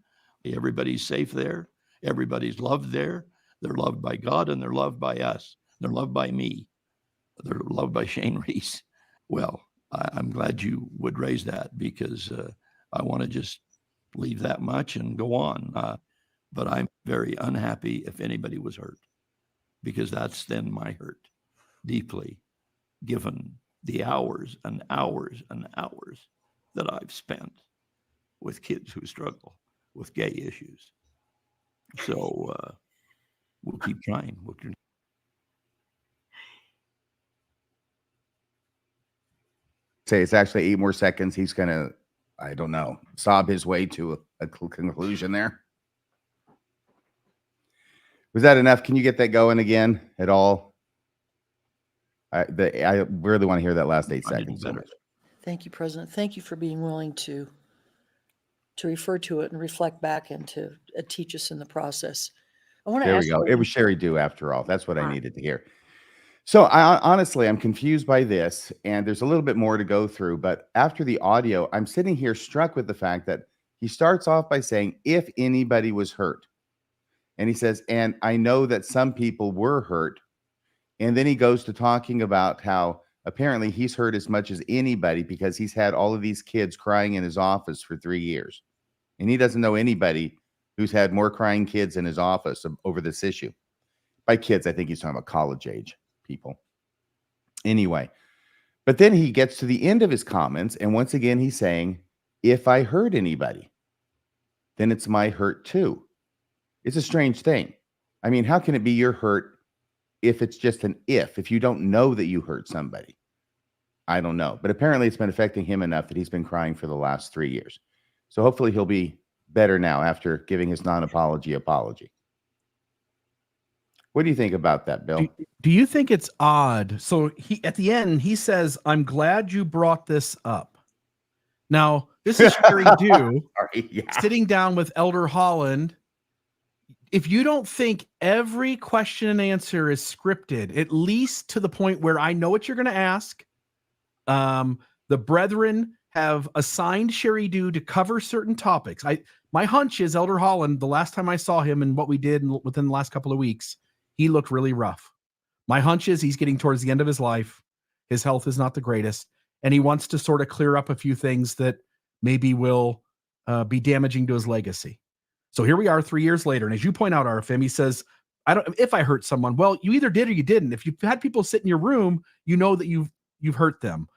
Everybody's safe there. Everybody's loved there. They're loved by God and they're loved by us. They're loved by me. They're loved by Shane Reese. Well, I'm glad you would raise that because I want to just leave that much and go on. But I'm very unhappy if anybody was hurt because that's then my hurt deeply, given the hours and hours and hours that I've spent with kids who struggle with gay issues. So we'll keep trying. Say it's actually 8 more seconds. He's going to, I don't know, sob his way to a conclusion there. Was that enough? Can you get that going again at all? I really want to hear that last 8 seconds. Thank you, President. Thank you for being willing to refer to it and reflect back and to teach us in the process. I want to There ask we go. you, It was Sherry Dew after all. That's what I needed to hear. So honestly, I'm confused by this, and there's a little bit more to go through. But after the audio, I'm sitting here struck with the fact that he starts off by saying, if anybody was hurt. And he says, and I know that some people were hurt. And then he goes to talking about how apparently he's hurt as much as anybody because he's had all of these kids crying in his office for 3 years. And he doesn't know anybody who's had more crying kids in his office over this issue. By kids, I think he's talking about college age people. Anyway, but then he gets to the end of his comments, and once again, he's saying, if I hurt anybody, then it's my hurt too. It's a strange thing. I mean, how can it be your hurt if it's just an if you don't know that you hurt somebody? I don't know. But apparently it's been affecting him enough that he's been crying for the last 3 years. So hopefully he'll be better now after giving his non-apology apology. What do you think about that, Bill? Do you think it's odd? So he at the end he says, "I'm glad you brought this up." Now this is Sherry Dew sitting down with Elder Holland. If you don't think every question and answer is scripted, at least to the point where I know what you're going to ask, the brethren have assigned Sherry Dew to cover certain topics. My hunch is Elder Holland, the last time I saw him and what we did within the last couple of weeks, he looked really rough. My hunch is he's getting towards the end of his life. His health is not the greatest, and he wants to sort of clear up a few things that maybe will be damaging to his legacy. So here we are 3 years later. And as you point out, RFM, he says, if I hurt someone, well, you either did or you didn't. If you've had people sit in your room, you know that you've hurt them.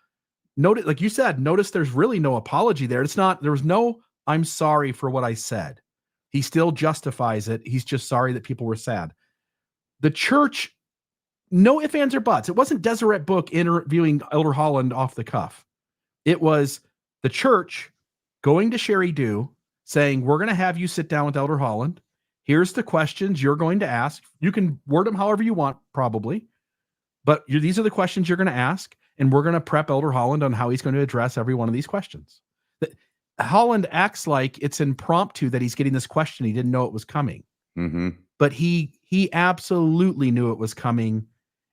Notice, like you said, notice there's really no apology there. There was no, I'm sorry for what I said. He still justifies it. He's just sorry that people were sad. The church, no ifs, ands, or buts. It wasn't Deseret Book interviewing Elder Holland off the cuff. It was the church going to Sherry Dew saying, we're going to have you sit down with Elder Holland. Here's the questions you're going to ask. You can word them however you want, probably. But these are the questions you're going to ask, and we're going to prep Elder Holland on how he's going to address every one of these questions. Holland acts like it's impromptu that he's getting this question. He didn't know it was coming. Mm-hmm. But he absolutely knew it was coming.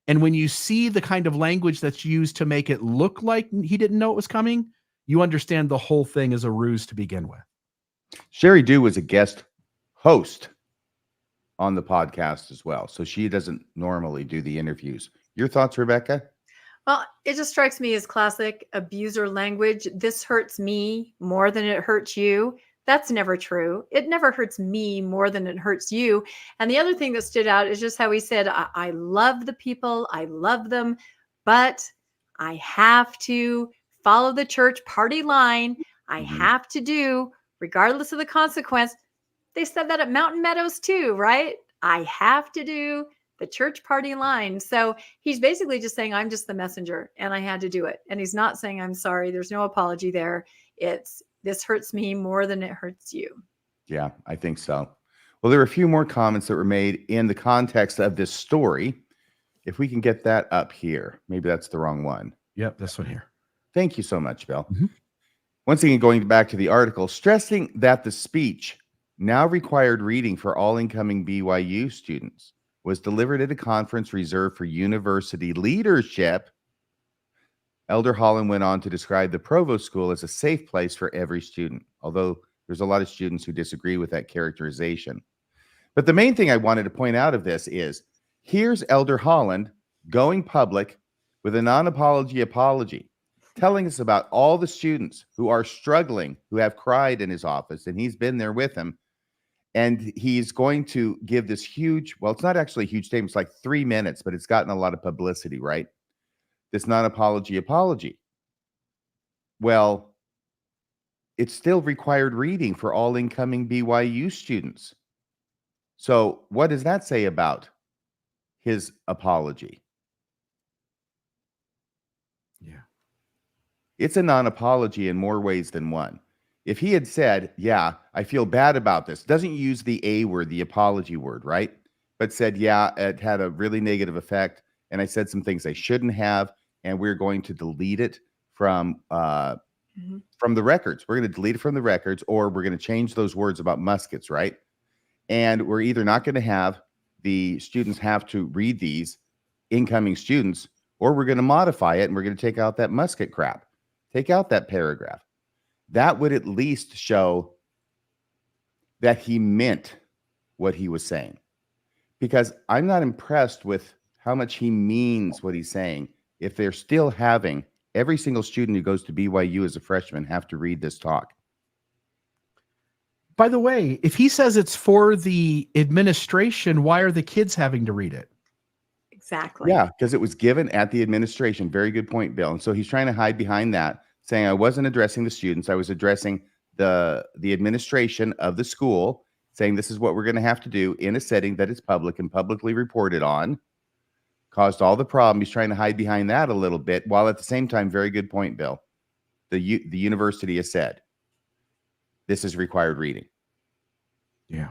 And when you see the kind of language that's used to make it look like he didn't know it was coming, you understand the whole thing is a ruse to begin with. Sherry Dew was a guest host on the podcast as well. So she doesn't normally do the interviews. Your thoughts, Rebecca? Well, it just strikes me as classic abuser language. This hurts me more than it hurts you. That's never true. It never hurts me more than it hurts you. And the other thing that stood out is just how he said, I love the people. I love them, but I have to follow the church party line. I have to do, regardless of the consequence. They said that at Mountain Meadows too, right? I have to do the church party line. So he's basically just saying, I'm just the messenger and I had to do it. And he's not saying, I'm sorry. There's no apology there. It's, this hurts me more than it hurts you. Yeah, I think so. Well, there were a few more comments that were made in the context of this story. If we can get that up here, maybe that's the wrong one. Yep, this one here. Thank you so much, Bill. Mm-hmm. Once again, going back to the article, stressing that the speech, now required reading for all incoming BYU students, was delivered at a conference reserved for university leadership. Elder Holland went on to describe the Provost School as a safe place for every student, although there's a lot of students who disagree with that characterization. But the main thing I wanted to point out of this is, here's Elder Holland going public with a non-apology apology, telling us about all the students who are struggling, who have cried in his office, and he's been there with them. And he's going to give this huge, well, it's not actually a huge statement. It's like 3 minutes, but it's gotten a lot of publicity, right? This non-apology apology. Well, it's still required reading for all incoming BYU students. So what does that say about his apology? Yeah. It's a non-apology in more ways than one. If he had said, yeah, I feel bad about this, doesn't use the A word, the apology word, right? But said, yeah, it had a really negative effect, and I said some things I shouldn't have, and we're going to delete it from the records. We're going to delete it from the records, or we're going to change those words about muskets, right? And we're either not going to have the students have to read these, incoming students, or we're going to modify it, and we're going to take out that musket crap. Take out that paragraph. That would at least show that he meant what he was saying. Because I'm not impressed with how much he means what he's saying if they're still having every single student who goes to BYU as a freshman have to read this talk. By the way, if he says it's for the administration, why are the kids having to read it? Exactly. Yeah, because it was given at the administration. Very good point, Bill. And so he's trying to hide behind that, saying I wasn't addressing the students. I was addressing the administration of the school, saying this is what we're going to have to do in a setting that is public and publicly reported on. Caused all the problem. He's trying to hide behind that a little bit, while at the same time, very good point, Bill. The university has said this is required reading. Yeah.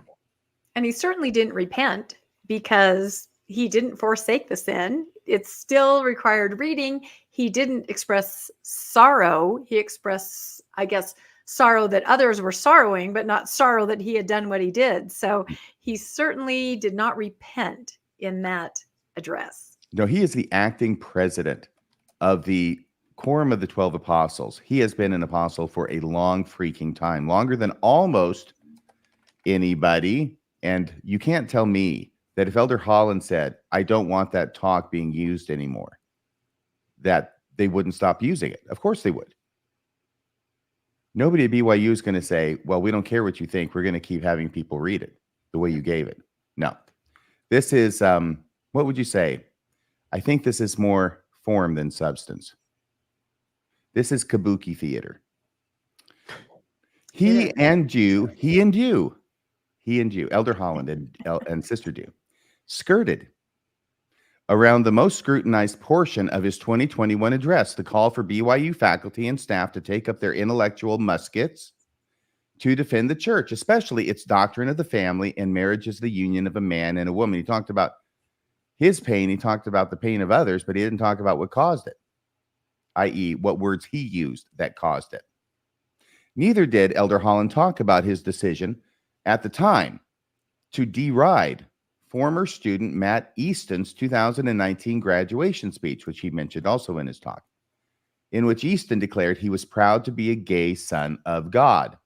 And he certainly didn't repent, because he didn't forsake the sin. It still required reading. He didn't express sorrow. He expressed, I guess, sorrow that others were sorrowing, but not sorrow that he had done what he did. So he certainly did not repent in that address. No, he is the acting president of the Quorum of the 12 Apostles. He has been an apostle for a long freaking time, longer than almost anybody. And you can't tell me that if Elder Holland said, I don't want that talk being used anymore, that they wouldn't stop using it. Of course they would. Nobody at BYU is going to say, well, we don't care what you think. We're going to keep having people read it the way you gave it. No. This is, what would you say? I think this is more form than substance. This is kabuki theater. He and you, Elder Holland and Sister Dew, skirted around the most scrutinized portion of his 2021 address, the call for BYU faculty and staff to take up their intellectual muskets to defend the church, especially its doctrine of the family and marriage as the union of a man and a woman. He talked about his pain. He talked about the pain of others, but he didn't talk about what caused it, i.e., what words he used that caused it. Neither did Elder Holland talk about his decision at the time to deride former student Matt Easton's 2019 graduation speech, which he mentioned also in his talk, in which Easton declared he was proud to be a gay son of God.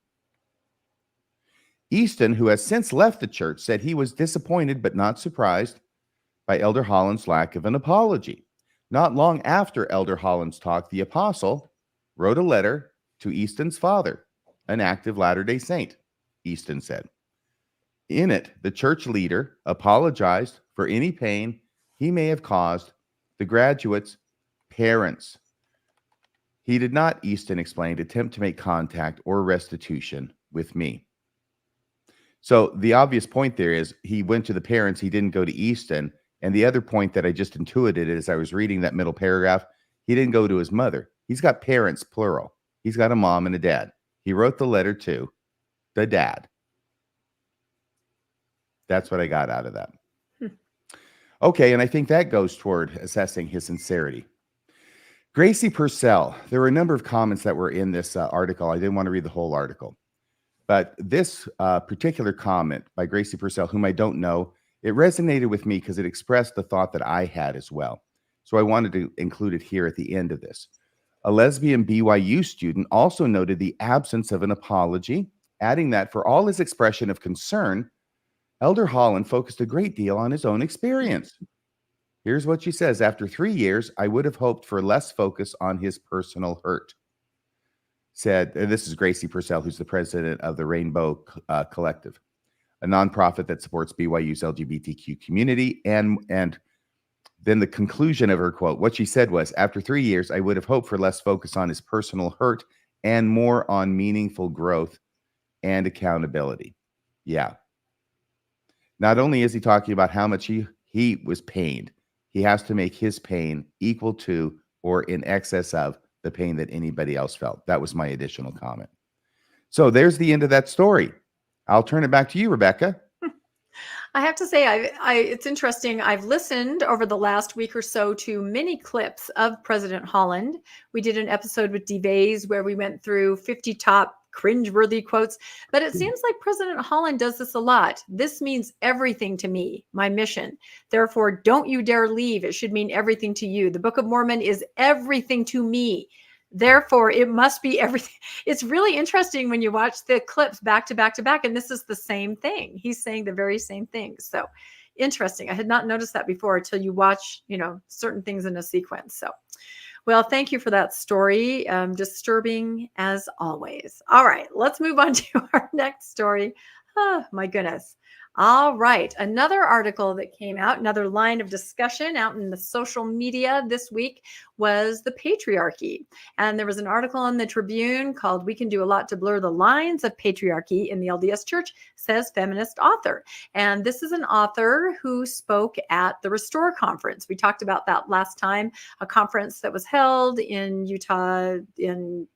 Easton, who has since left the church, said he was disappointed but not surprised by Elder Holland's lack of an apology. Not long after Elder Holland's talk, the apostle wrote a letter to Easton's father, an active Latter-day Saint, Easton said. In it, the church leader apologized for any pain he may have caused the graduates' parents. He did not, Easton explained, attempt to make contact or restitution with me. So the obvious point there is he went to the parents, he didn't go to Easton. And the other point that I just intuited as I was reading that middle paragraph, he didn't go to his mother. He's got parents, plural. He's got a mom and a dad. He wrote the letter to the dad. That's what I got out of that. Okay, and I think that goes toward assessing his sincerity. Gracie Purcell, there were a number of comments that were in this article. I didn't want to read the whole article. But this particular comment by Gracie Purcell, whom I don't know, it resonated with me because it expressed the thought that I had as well. So I wanted to include it here at the end of this. A lesbian BYU student also noted the absence of an apology, adding that for all his expression of concern, Elder Holland focused a great deal on his own experience. Here's what she says. After 3 years, I would have hoped for less focus on his personal hurt. Said, this is Gracie Purcell, who's the president of the Rainbow Collective, a nonprofit that supports BYU's LGBTQ community. And then the conclusion of her quote, what she said was, after 3 years, I would have hoped for less focus on his personal hurt and more on meaningful growth and accountability. Yeah. Not only is he talking about how much he was pained, he has to make his pain equal to or in excess of the pain that anybody else felt. That was my additional comment. So there's the end of that story. I'll turn it back to you, Rebecca. I have to say, it's interesting. I've listened over the last week or so to many clips of President Holland. We did an episode with DeVays where we went through 50 top cringeworthy quotes, but it seems like President Holland does this a lot. This means everything to me, my mission. Therefore, don't you dare leave. It should mean everything to you. The Book of Mormon is everything to me. Therefore, it must be everything. It's really interesting when you watch the clips back to back to back, and this is the same thing. He's saying the very same thing. So interesting. I had not noticed that before until you watch, certain things in a sequence. So, well, thank you for that story. Disturbing as always. All right, let's move on to our next story. Oh, my goodness. All right. Another article that came out, another line of discussion out in the social media this week was the patriarchy. And there was an article in the Tribune called "We Can Do a Lot to Blur the Lines of Patriarchy in the LDS Church," says feminist author. And this is an author who spoke at the Restore Conference. We talked about that last time, a conference that was held in Utah in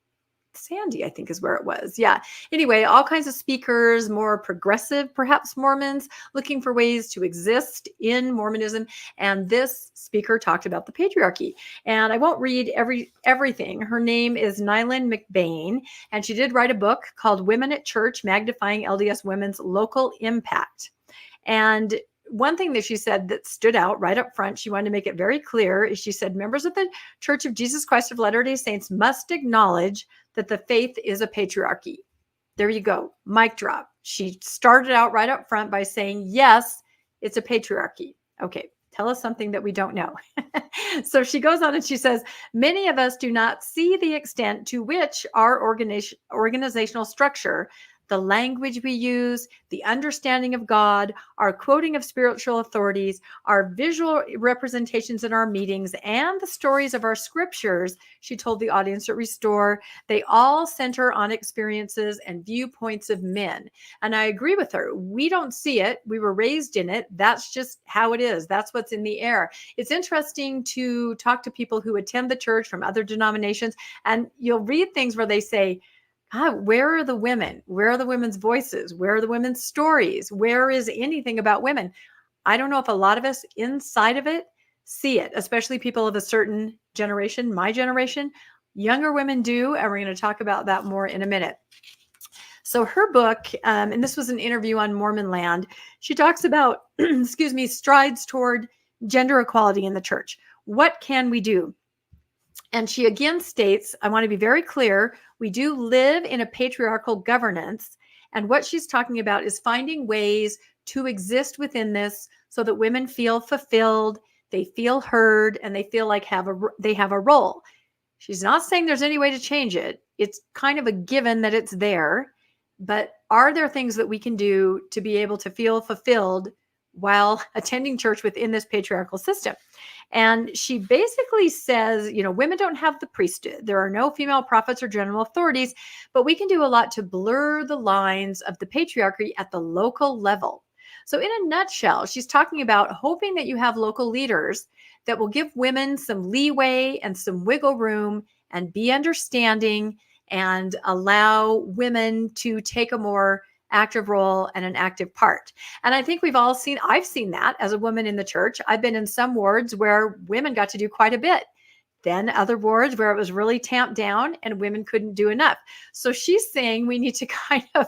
Sandy, I think is where it was. Yeah. Anyway, all kinds of speakers, more progressive, perhaps Mormons, looking for ways to exist in Mormonism. And this speaker talked about the patriarchy. And I won't read everything. Her name is Nylan McBain, and she did write a book called Women at Church, Magnifying LDS Women's Local Impact. And one thing that she said that stood out right up front, she wanted to make it very clear, is she said, members of the Church of Jesus Christ of Latter-day Saints must acknowledge that the faith is a patriarchy. There you go. Mic drop. She started out right up front by saying, yes, it's a patriarchy. Okay, tell us something that we don't know. So she goes on and she says, many of us do not see the extent to which our organizational structure, the language we use, the understanding of God, our quoting of spiritual authorities, our visual representations in our meetings, and the stories of our scriptures, she told the audience at Restore, they all center on experiences and viewpoints of men. And I agree with her. We don't see it. We were raised in it. That's just how it is. That's what's in the air. It's interesting to talk to people who attend the church from other denominations, and you'll read things where they say, God, where are the women? Where are the women's voices? Where are the women's stories? Where is anything about women? I don't know if a lot of us inside of it see it, especially people of a certain generation, my generation. Younger women do, and we're going to talk about that more in a minute. So her book, and this was an interview on Mormon Land, she talks about, strides toward gender equality in the church. What can we do? And she again states, I want to be very clear, we do live in a patriarchal governance. And what she's talking about is finding ways to exist within this so that women feel fulfilled, they feel heard, and they feel like they have a role. She's not saying there's any way to change it. It's kind of a given that it's there. But are there things that we can do to be able to feel fulfilled while attending church within this patriarchal system? And she basically says, women don't have the priesthood. There are no female prophets or general authorities, but we can do a lot to blur the lines of the patriarchy at the local level. So in a nutshell, she's talking about hoping that you have local leaders that will give women some leeway and some wiggle room and be understanding and allow women to take a more active role and an active part. And I think I've seen that as a woman in the church. I've been in some wards where women got to do quite a bit. Then other wards where it was really tamped down and women couldn't do enough. So she's saying we need to kind of,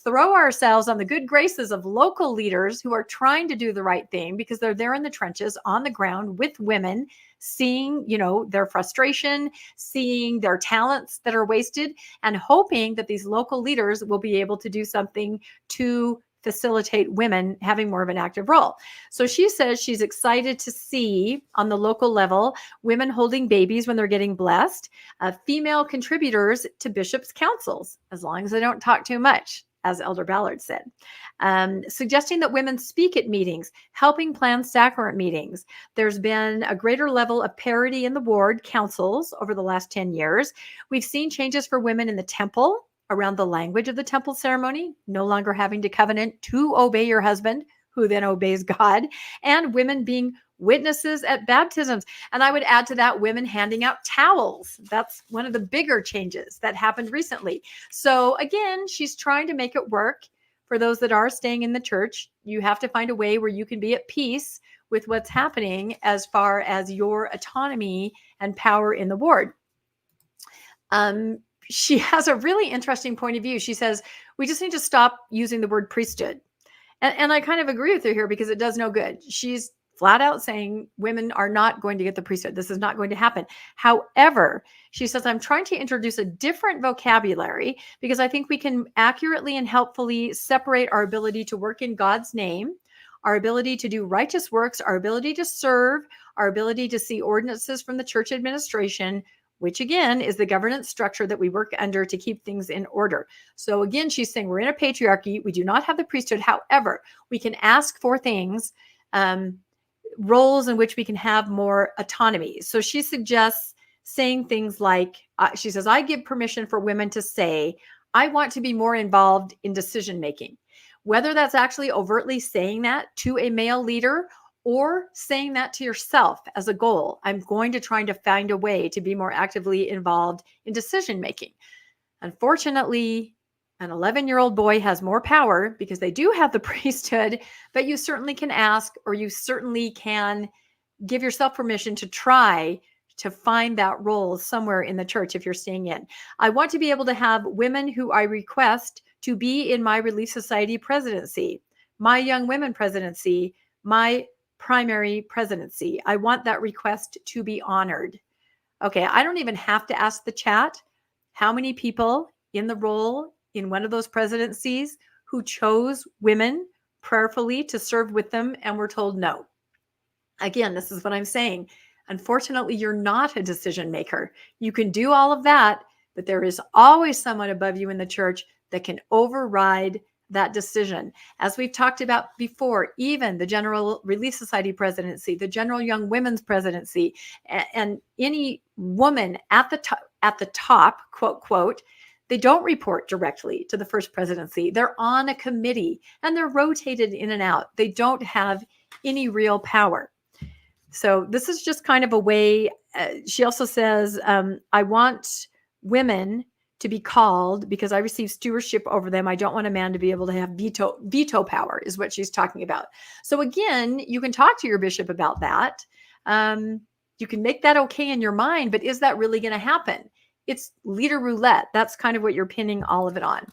throw ourselves on the good graces of local leaders who are trying to do the right thing because they're there in the trenches on the ground with women, seeing, their frustration, seeing their talents that are wasted, and hoping that these local leaders will be able to do something to facilitate women having more of an active role. So she says she's excited to see on the local level women holding babies when they're getting blessed, female contributors to bishops' councils, as long as they don't talk too much, as Elder Ballard said, suggesting that women speak at meetings, helping plan sacrament meetings. There's been a greater level of parity in the ward councils over the last 10 years. We've seen changes for women in the temple around the language of the temple ceremony, no longer having to covenant to obey your husband, who then obeys God, and women being witnesses at baptisms. And I would add to that women handing out towels. That's one of the bigger changes that happened recently. So again, she's trying to make it work for those that are staying in the church. You have to find a way where you can be at peace with what's happening as far as your autonomy and power in the ward. She has a really interesting point of view. She says, we just need to stop using the word priesthood. And I kind of agree with her here because it does no good. She's flat out saying women are not going to get the priesthood. This is not going to happen. However, she says, I'm trying to introduce a different vocabulary because I think we can accurately and helpfully separate our ability to work in God's name, our ability to do righteous works, our ability to serve, our ability to see ordinances from the church administration, which again is the governance structure that we work under to keep things in order. So again, she's saying we're in a patriarchy. We do not have the priesthood. However, we can ask for things, roles in which we can have more autonomy. So she suggests saying things like, she says, I give permission for women to say, I want to be more involved in decision making. Whether that's actually overtly saying that to a male leader or saying that to yourself as a goal. I'm going to try to find a way to be more actively involved in decision making. Unfortunately, an 11-year-old boy has more power because they do have the priesthood, but you certainly can ask, or you certainly can give yourself permission to try to find that role somewhere in the church if you're staying in. I want to be able to have women who I request to be in my Relief Society presidency, my Young Women presidency, my primary presidency. I want that request to be honored. Okay, I don't even have to ask the chat how many people in the role in one of those presidencies who chose women prayerfully to serve with them and were told no. Again, this is what I'm saying. Unfortunately, you're not a decision maker. You can do all of that, but there is always someone above you in the church that can override that decision. As we've talked about before, even the General Relief Society presidency, the General Young Women's presidency, and any woman at the top, quote, quote, they don't report directly to the first presidency. They're on a committee and they're rotated in and out. They don't have any real power. So this is just kind of a way. She also says, I want women to be called because I receive stewardship over them. I don't want a man to be able to have veto power is what she's talking about. So again, you can talk to your bishop about that. You can make that okay in your mind, but is that really going to happen? It's leader roulette. That's kind of what you're pinning all of it on.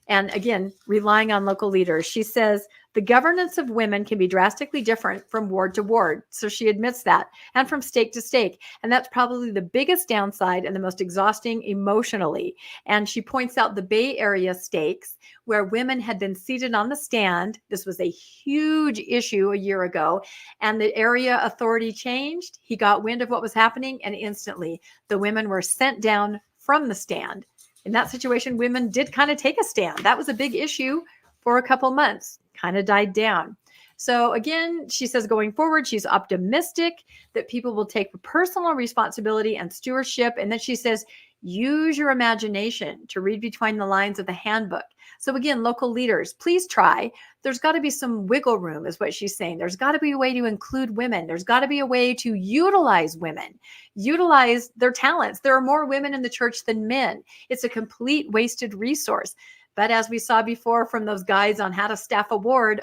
And again, relying on local leaders. She says the governance of women can be drastically different from ward to ward. So she admits that, and from stake to stake. And that's probably the biggest downside and the most exhausting emotionally. And she points out the Bay Area stakes where women had been seated on the stand. This was a huge issue a year ago. And the area authority changed. He got wind of what was happening, and instantly the women were sent down from the stand. In that situation, women did kind of take a stand. That was a big issue for a couple months, kind of died down. So again, she says going forward, she's optimistic that people will take personal responsibility and stewardship. And then she says, use your imagination to read between the lines of the handbook. So again, local leaders, please try. There's got to be some wiggle room is what she's saying. There's got to be a way to include women. There's got to be a way to utilize women, utilize their talents. There are more women in the church than men. It's a complete wasted resource. But as we saw before from those guides on how to staff a ward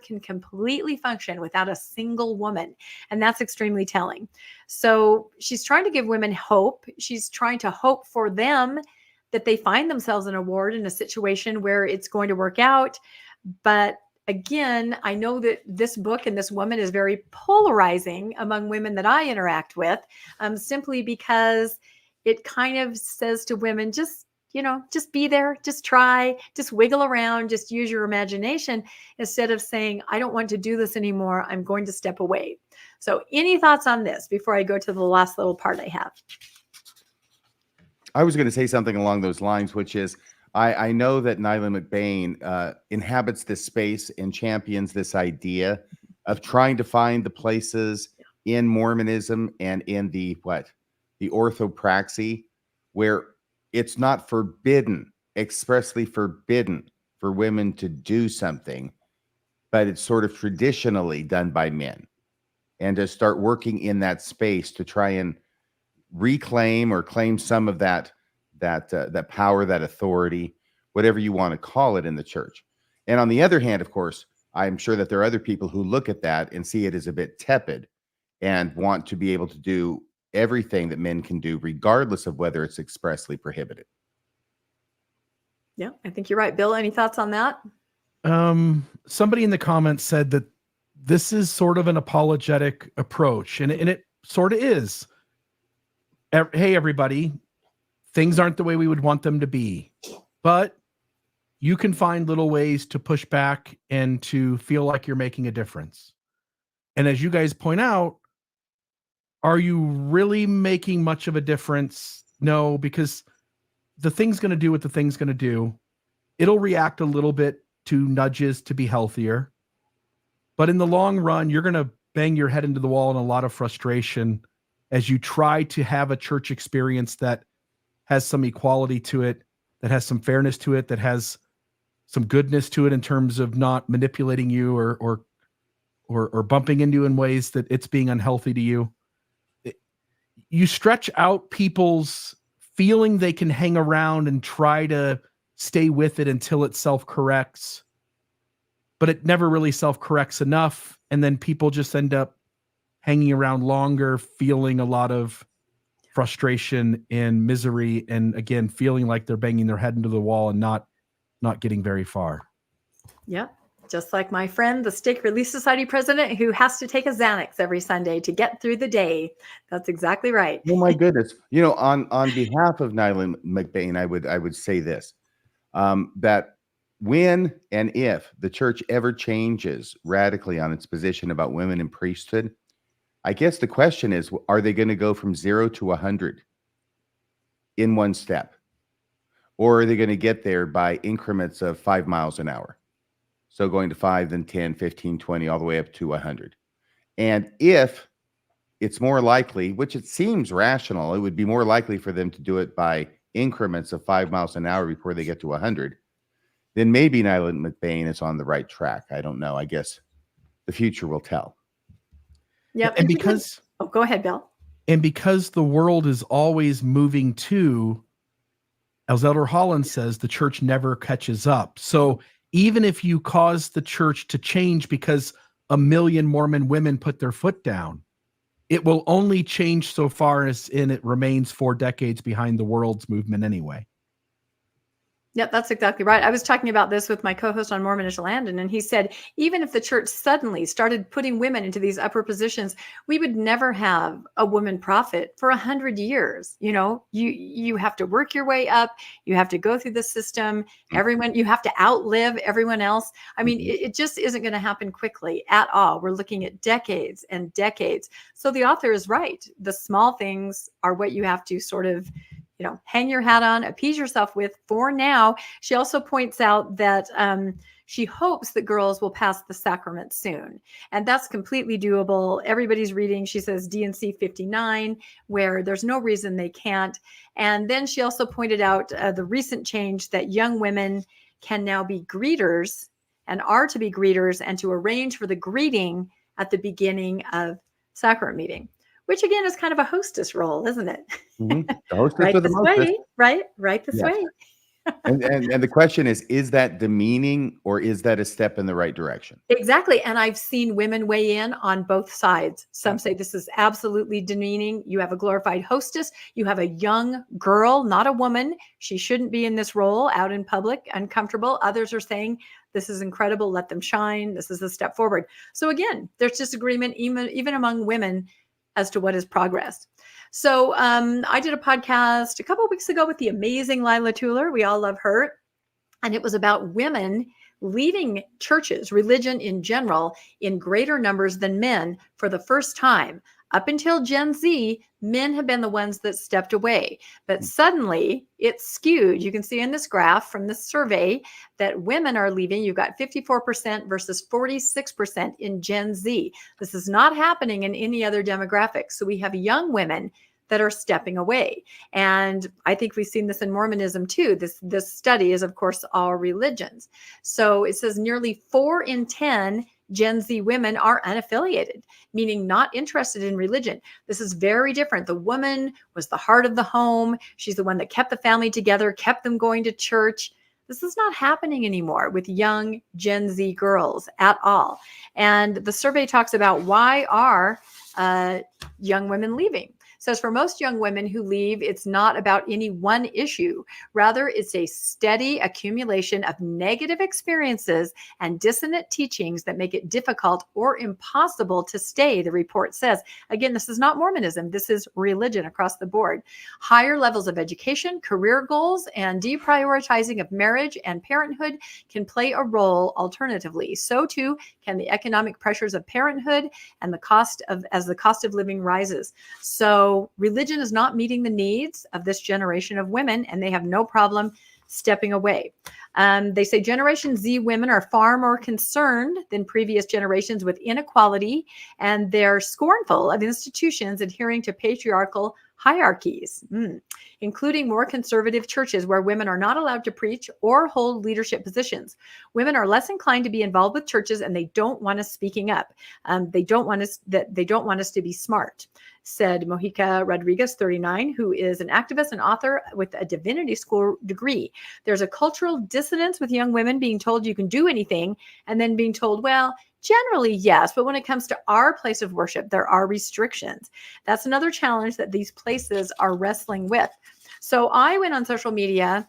can completely function without a single woman. And that's extremely telling. So she's trying to give women hope. She's trying to hope for them that they find themselves in a ward in a situation where it's going to work out. But again, I know that this book and this woman is very polarizing among women that I interact with, simply because it kind of says to women, just be there, just try, just wiggle around, just use your imagination, instead of saying, I don't want to do this anymore. I'm going to step away. So any thoughts on this before I go to the last little part I have? I was going to say something along those lines, which is I know that Nyla McBain inhabits this space and champions this idea of trying to find the places in Mormonism and in the orthopraxy where it's not forbidden, expressly forbidden for women to do something, but it's sort of traditionally done by men, and to start working in that space to try and reclaim or claim some of that power, that authority, whatever you want to call it in the church. And on the other hand, of course, I'm sure that there are other people who look at that and see it as a bit tepid and want to be able to do everything that men can do, regardless of whether it's expressly prohibited. Yeah, I think you're right. Bill, any thoughts on that? Somebody in the comments said that this is sort of an apologetic approach, and it sort of is. Hey, everybody, things aren't the way we would want them to be, but you can find little ways to push back and to feel like you're making a difference. And as you guys point out, are you really making much of a difference? No, because the thing's going to do what the thing's going to do. It'll react a little bit to nudges to be healthier. But in the long run, you're going to bang your head into the wall in a lot of frustration as you try to have a church experience that has some equality to it, that has some fairness to it, that has some goodness to it in terms of not manipulating you or or bumping into in ways that it's being unhealthy to you. You stretch out people's feeling they can hang around and try to stay with it until it self-corrects, but it never really self-corrects enough. And then people just end up hanging around longer, feeling a lot of frustration and misery. And again, feeling like they're banging their head into the wall and not getting very far. Yeah. Just like my friend, the Stake Relief Society president, who has to take a Xanax every Sunday to get through the day. That's exactly right. Oh my goodness. On behalf of Nyland McBain, I would say this, that when and if the church ever changes radically on its position about women in priesthood, I guess the question is, are they going to go from 0 to 100 in one step? Or are they going to get there by increments of 5 miles an hour? So going to 5, then 10, 15, 20, all the way up to 100. And if it's more likely, which it seems rational, it would be more likely for them to do it by increments of 5 miles an hour before they get to 100, then maybe Nyland McBain is on the right track. I don't know. I guess the future will tell. Yep. And because go ahead, Bill. And because the world is always moving to, as Elder Holland says, the church never catches up. So even if you cause the church to change because 1 million Mormon women put their foot down, it will only change so far as it remains 4 decades behind the world's movement anyway. Yep, that's exactly right. I was talking about this with my co-host on Mormonish Landon, and he said, even if the church suddenly started putting women into these upper positions, we would never have a woman prophet for 100 years. You have to work your way up. You have to go through the system. You have to outlive everyone else. I mean, it just isn't going to happen quickly at all. We're looking at decades and decades. So the author is right. The small things are what you have to sort of hang your hat on, appease yourself with for now. She also points out that she hopes that girls will pass the sacrament soon. And that's completely doable. Everybody's reading, she says, D&C 59, where there's no reason they can't. And then she also pointed out the recent change that young women can now be greeters and are to be greeters and to arrange for the greeting at the beginning of sacrament meeting. Which again is kind of a hostess role, isn't it? Mm-hmm. The hostess right with the this mostess. way, right this way. and the question is that demeaning or is that a step in the right direction? Exactly. And I've seen women weigh in on both sides. Some say this is absolutely demeaning. You have a glorified hostess. You have a young girl, not a woman. She shouldn't be in this role out in public, uncomfortable. Others are saying this is incredible. Let them shine. This is a step forward. So again, there's disagreement even among women as to what is progress. So I did a podcast a couple of weeks ago with the amazing Lila Tuller. We all love her. And it was about women leaving churches, religion in general, in greater numbers than men for the first time. Up until Gen Z, men have been the ones that stepped away. But suddenly it's skewed. You can see in this graph from this survey that women are leaving. You've got 54% versus 46% in Gen Z. This is not happening in any other demographic. So we have young women that are stepping away. And I think we've seen this in Mormonism too. This study is, of course, all religions. So it says nearly 4 in 10 Gen Z women are unaffiliated, meaning not interested in religion. This is very different. The woman was the heart of the home. She's the one that kept the family together, kept them going to church. This is not happening anymore with young Gen Z girls at all. And the survey talks about why are young women leaving. Says for most young women who leave, it's not about any one issue. Rather, it's a steady accumulation of negative experiences and dissonant teachings that make it difficult or impossible to stay, the report says. Again, this is not Mormonism. This is religion across the board. Higher levels of education, career goals, and deprioritizing of marriage and parenthood can play a role alternatively. So too can the economic pressures of parenthood and the cost of living rises. So religion is not meeting the needs of this generation of women, and they have no problem stepping away. They say Generation Z women are far more concerned than previous generations with inequality, and they're scornful of institutions adhering to patriarchal hierarchies, including more conservative churches where women are not allowed to preach or hold leadership positions. Women are less inclined to be involved with churches, and they don't want us speaking up. They don't want us to be smart, said Mojica Rodriguez, 39, who is an activist and author with a divinity school degree. There's a cultural dissonance with young women being told you can do anything and then being told, well, generally, yes, but when it comes to our place of worship, there are restrictions. That's another challenge that these places are wrestling with. So I went on social media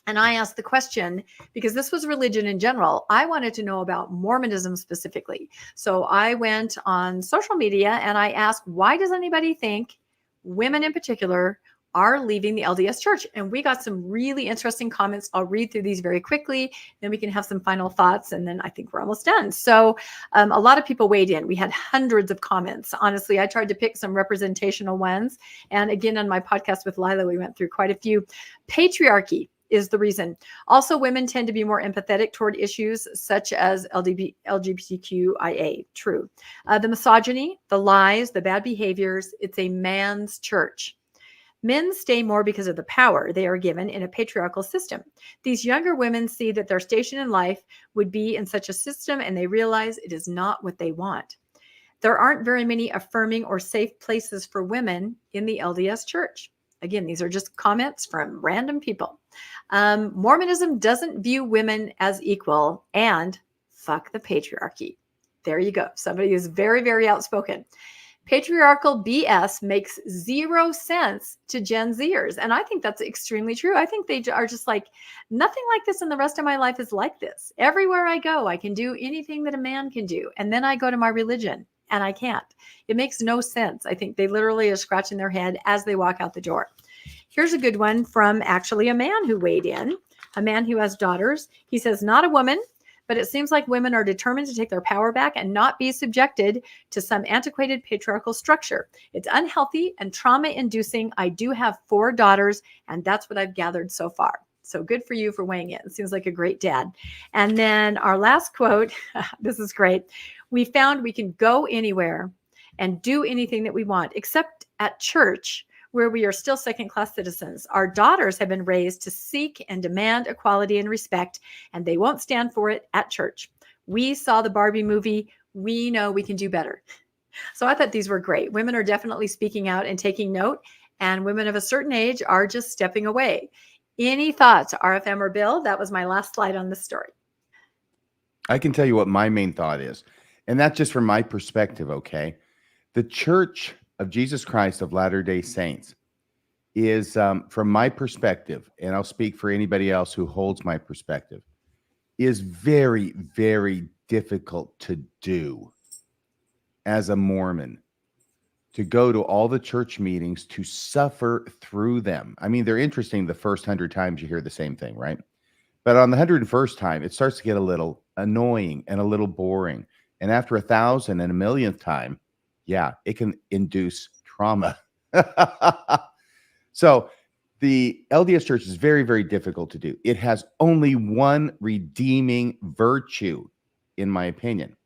and I asked the question, because this was religion in general. I wanted to know about Mormonism specifically. So I went on social media and I asked, why does anybody think women in particular are leaving the LDS Church? And we got some really interesting comments. I'll read through these very quickly, then we can have some final thoughts, and then I think we're almost done. So a lot of people weighed in. We had hundreds of comments. Honestly, I tried to pick some representational ones. And again, on my podcast with Lila, we went through quite a few. Patriarchy is the reason. Also, women tend to be more empathetic toward issues such as LGBTQIA. True. The misogyny, the lies, the bad behaviors. It's a man's church. Men stay more because of the power they are given in a patriarchal system. These younger women see that their station in life would be in such a system, and they realize it is not what they want. There aren't very many affirming or safe places for women in the LDS Church. Again, these are just comments from random people. Mormonism doesn't view women as equal, and fuck the patriarchy. There you go. Somebody who's very, very outspoken. Patriarchal BS makes zero sense to Gen Zers. And I think that's extremely true. I think they are just like, nothing like this, and the rest of my life is like this. Everywhere I go, I can do anything that a man can do. And then I go to my religion and I can't. It makes no sense. I think they literally are scratching their head as they walk out the door. Here's a good one from actually a man who weighed in, a man who has daughters. He says, not a woman, but it seems like women are determined to take their power back and not be subjected to some antiquated patriarchal structure. It's unhealthy and trauma-inducing. I do have 4 daughters, and that's what I've gathered so far. So good for you for weighing in. It seems like a great dad. And then our last quote, this is great. We found we can go anywhere and do anything that we want, except at church, where we are still second-class citizens. Our daughters have been raised to seek and demand equality and respect, and they won't stand for it at church. We saw the Barbie movie. We know we can do better. So I thought these were great. Women are definitely speaking out and taking note, and women of a certain age are just stepping away. Any thoughts, RFM or Bill? That was my last slide on this story. I can tell you what my main thought is, and that's just from my perspective, okay? The Church of Jesus Christ of Latter-day Saints is, from my perspective, and I'll speak for anybody else who holds my perspective, is very, very difficult to do as a Mormon, to go to all the church meetings, to suffer through them. I mean, they're interesting the first 100 times you hear the same thing, right? But on the 101st time, it starts to get a little annoying and a little boring. And after 1,000 and 1,000,000th time, yeah, it can induce trauma. So the LDS Church is very, very difficult to do. It has only one redeeming virtue, in my opinion.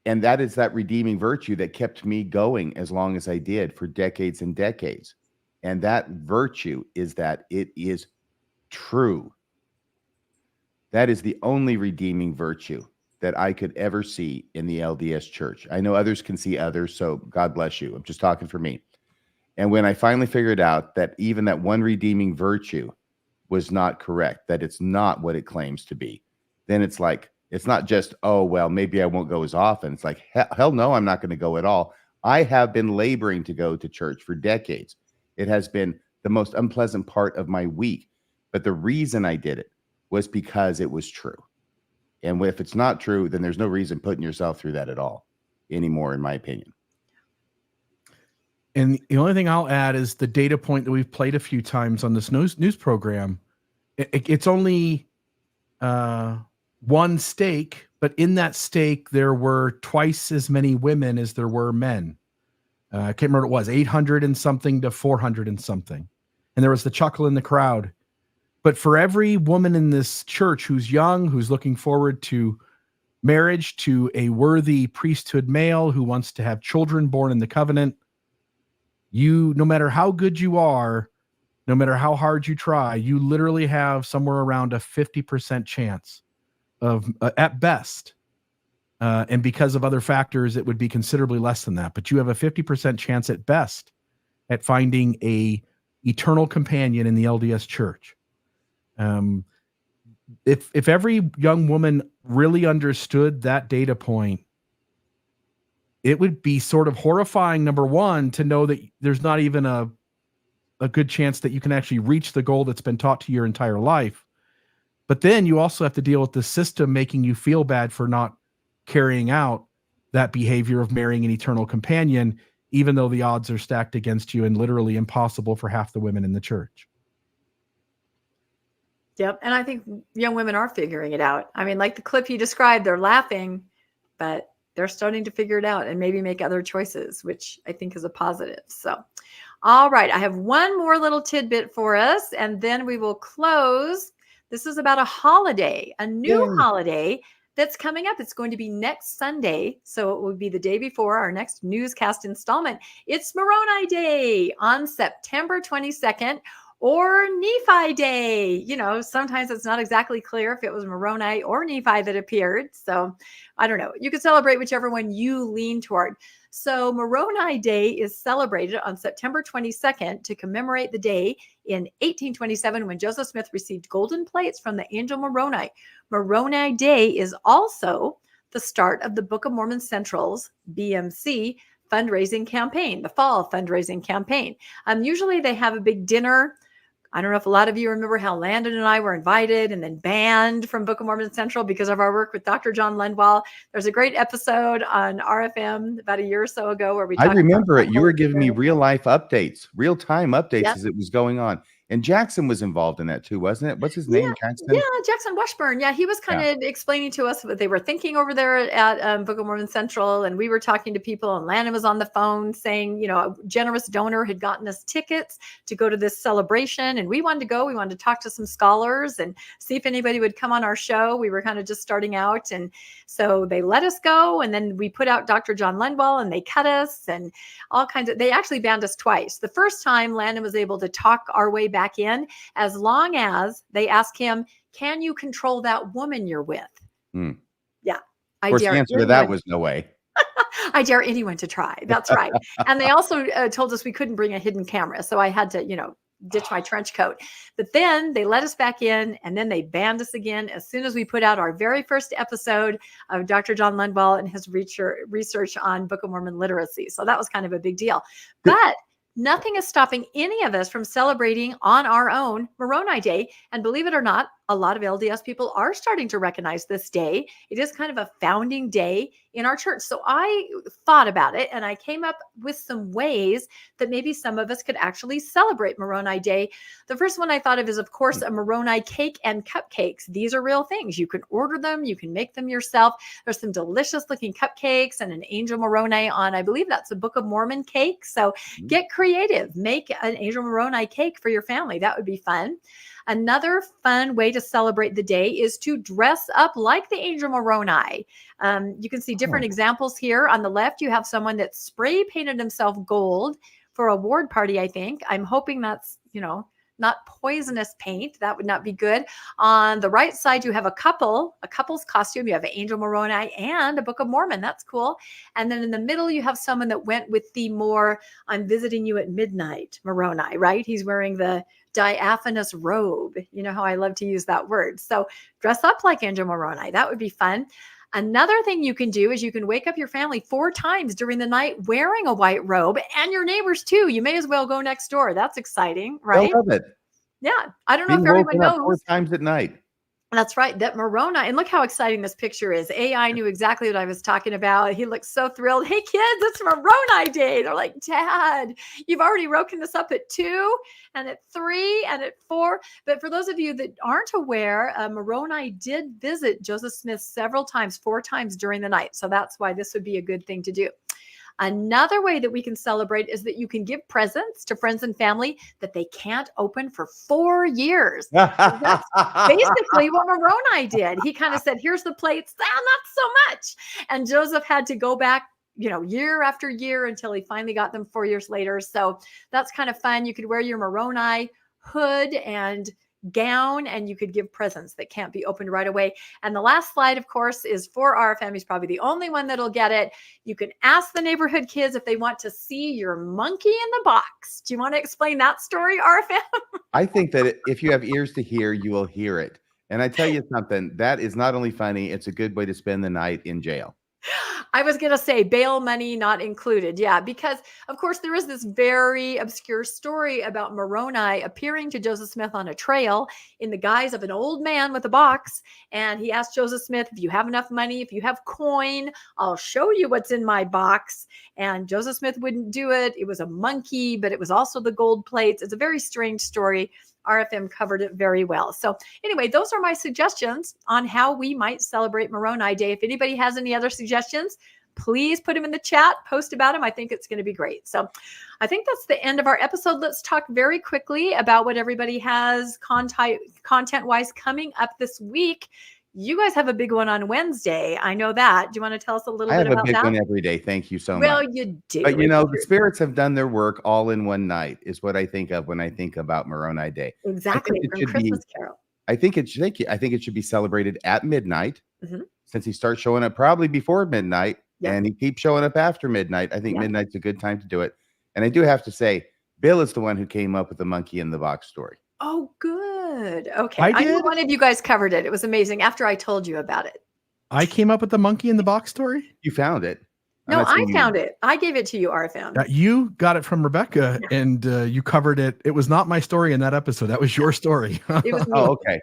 And that is that redeeming virtue that kept me going as long as I did for decades and decades. And that virtue is that it is true. That is the only redeeming virtue that I could ever see in the LDS Church. I know others can see others, so God bless you. I'm just talking for me. And when I finally figured out that even that one redeeming virtue was not correct, that it's not what it claims to be, then it's like, it's not just, oh, well, maybe I won't go as often. It's like, hell no, I'm not going to go at all. I have been laboring to go to church for decades. It has been the most unpleasant part of my week. But the reason I did it was because it was true. And if it's not true, then there's no reason putting yourself through that at all anymore, in my opinion. And the only thing I'll add is the data point that we've played a few times on this news program. It's only one stake, but in that stake, there were twice as many women as there were men. I can't remember what it was, 800 and something to 400 and something. And there was the chuckle in the crowd. But for every woman in this church who's young, who's looking forward to marriage, to a worthy priesthood male who wants to have children born in the covenant, no matter how good you are, no matter how hard you try, you literally have somewhere around a 50% chance of, at best, and because of other factors, it would be considerably less than that. But you have a 50% chance at best at finding a eternal companion in the LDS Church. If every young woman really understood that data point, it would be sort of horrifying, number one, to know that there's not even a good chance that you can actually reach the goal that's been taught to your entire life. But then you also have to deal with the system making you feel bad for not carrying out that behavior of marrying an eternal companion, even though the odds are stacked against you and literally impossible for half the women in the church. Yep. And I think young women are figuring it out. I mean, like the clip you described, they're laughing, but they're starting to figure it out and maybe make other choices, which I think is a positive. So, all right. I have one more little tidbit for us, and then we will close. This is about a holiday, a new holiday that's coming up. It's going to be next Sunday. So it will be the day before our next newscast installment. It's Moroni Day on September 22nd. Or Nephi Day. You know, sometimes it's not exactly clear if it was Moroni or Nephi that appeared. So I don't know. You could celebrate whichever one you lean toward. So Moroni Day is celebrated on September 22nd to commemorate the day in 1827 when Joseph Smith received golden plates from the angel Moroni. Moroni Day is also the start of the Book of Mormon Central's BMC fundraising campaign, the fall fundraising campaign. Usually they have a big dinner. I don't know if a lot of you remember how Landon and I were invited and then banned from Book of Mormon Central because of our work with Dr. John Lendwall. There's a great episode on RFM about a year or so ago where we I talked remember about it. You were giving me real life updates, real time updates Yep. as it was going on. And Jackson was involved in that too, wasn't it? What's his name? Jackson? Yeah, Jackson Washburn. Yeah, he was kind of explaining to us what they were thinking over there at Book of Mormon Central. And we were talking to people, and Landon was on the phone saying, you know, a generous donor had gotten us tickets to go to this celebration. And we wanted to go. We wanted to talk to some scholars and see if anybody would come on our show. We were kind of just starting out. And so they let us go. And then we put out Dr. John Lendwall and they cut us and all kinds of, they actually banned us twice. The first time Landon was able to talk our way back in, as long as they ask him, can you control that woman you're with? Yeah. Of course, the answer to that was no way. I dare anyone to try. That's right. And they also told us we couldn't bring a hidden camera. So I had to, you know, ditch my trench coat. But then they let us back in, and then they banned us again as soon as we put out our very first episode of Dr. John Lendwall and his research on Book of Mormon literacy. So that was kind of a big deal. But nothing is stopping any of us from celebrating on our own Moroni Day. And believe it or not, a lot of LDS people are starting to recognize this day. It is kind of a founding day in our church. So I thought about it, and I came up with some ways that maybe some of us could actually celebrate Moroni Day. The first one I thought of is, of course, a Moroni cake and cupcakes. These are real things. You can order them. You can make them yourself. There's some delicious looking cupcakes and an angel Moroni on, I believe that's a Book of Mormon cake. So get creative. Make an angel Moroni cake for your family. That would be fun. Another fun way to celebrate the day is to dress up like the angel Moroni. You can see different examples here. On the left, you have someone that spray painted himself gold for a ward party, I think. I'm hoping that's, you know, not poisonous paint. That would not be good. On the right side, you have a couple's costume. You have an angel Moroni and a Book of Mormon. That's cool. And then in the middle, you have someone that went with the more I'm visiting you at midnight Moroni, right? He's wearing the diaphanous robe. You know how I love to use that word. So dress up like angel Moroni. That would be fun. Another thing you can do is you can wake up your family 4 times during the night wearing a white robe, and your neighbors too. You may as well go next door. That's exciting, right? I love it. Yeah. I don't know if everyone knows. 4 times at night. That's right. That Moroni, and look how exciting this picture is. AI knew exactly what I was talking about. He looks so thrilled. Hey, kids, it's Moroni Day. They're like, Dad, you've already woken this up at 2 and at 3 and at 4. But for those of you that aren't aware, Moroni did visit Joseph Smith several times, 4 times during the night. So that's why this would be a good thing to do. Another way that we can celebrate is that you can give presents to friends and family that they can't open for 4 years. That's basically what Moroni did. He kind of said, here's the plates. Not so much. And Joseph had to go back year after year until he finally got them 4 years later. So that's kind of fun. You could wear your Moroni hood and gown, and you could give presents that can't be opened right away. And the last slide, of course, is for RFM. He's probably the only one that'll get it. You can ask the neighborhood kids if they want to see your monkey in the box. Do you want to explain that story, RFM? I think that if you have ears to hear, you will hear it. And I tell you something, that is not only funny, it's a good way to spend the night in jail. I was going to say bail money not included. Yeah, because of course there is this very obscure story about Moroni appearing to Joseph Smith on a trail in the guise of an old man with a box. And he asked Joseph Smith, if you have enough money, if you have coin, I'll show you what's in my box. And Joseph Smith wouldn't do it. It was a monkey, but it was also the gold plates. It's a very strange story. RFM covered it very well. So anyway, those are my suggestions on how we might celebrate Moroni Day. If anybody has any other suggestions, please put them in the chat, post about them. I think it's going to be great. So I think that's the end of our episode. Let's talk very quickly about what everybody has content-wise coming up this week. You guys have a big one on Wednesday. I know that. Do you want to tell us a little bit about that? I have a big one every day. Thank you so much. Well, you do. But the spirits have done their work all in one night is what I think of when I think about Moroni Day. Exactly. From Christmas Carol. I think it should be celebrated at midnight, since he starts showing up probably before midnight, and he keeps showing up after midnight. I think midnight's a good time to do it. And I do have to say, Bill is the one who came up with the monkey in the box story. Oh, good. Okay. I know one of you guys covered it. It was amazing after I told you about it. I came up with the monkey in the box story? You found it. No, I found it. I gave it to you, RFM. You got it from Rebecca, and you covered it. It was not my story in that episode. That was your story. It was me. Oh, okay.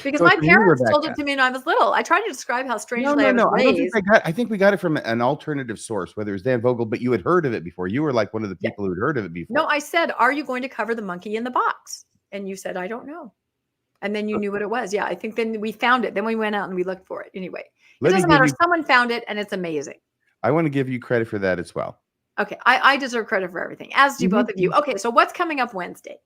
Because my parents told it to me when I was little. I tried to describe how strangely I was raised. I think we got it from an alternative source, whether it was Dan Vogel, but you had heard of it before. You were like one of the people who had heard of it before. No, I said, are you going to cover the monkey in the box? And you said, I don't know. And then you knew what it was. Yeah, I think then we found it. Then we went out and we looked for it. Anyway, it doesn't matter. Someone found it and it's amazing. I want to give you credit for that as well. Okay, I deserve credit for everything, as do both of you. Okay, so what's coming up Wednesday?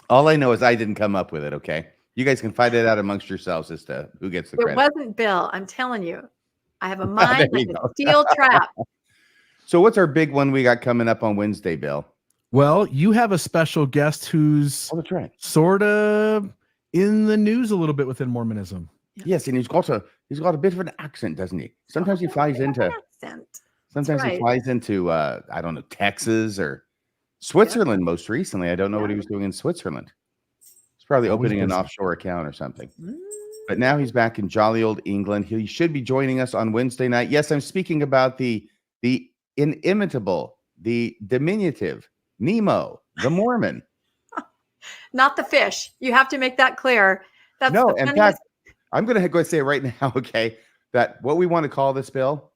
All I know is I didn't come up with it, okay? You guys can fight it out amongst yourselves as to who gets the credit. It wasn't Bill. I'm telling you. I have a mind like a steel trap. So what's our big one we got coming up on Wednesday, Bill? Well, you have a special guest who's that's right. Sort of in the news a little bit within Mormonism. Yes, and he's got a bit of an accent, doesn't he? Sometimes he flies into he flies into I don't know, Texas or Switzerland most recently. I don't know what he was doing in Switzerland. He's probably opening an offshore account or something. But now he's back in jolly old England. He should be joining us on Wednesday night. Yes, I'm speaking about the inimitable, the diminutive Nemo, the Mormon. Not the fish. You have to make that clear. That's no, in fact, I'm going to go say it right now, okay, that what we want to call this, Bill,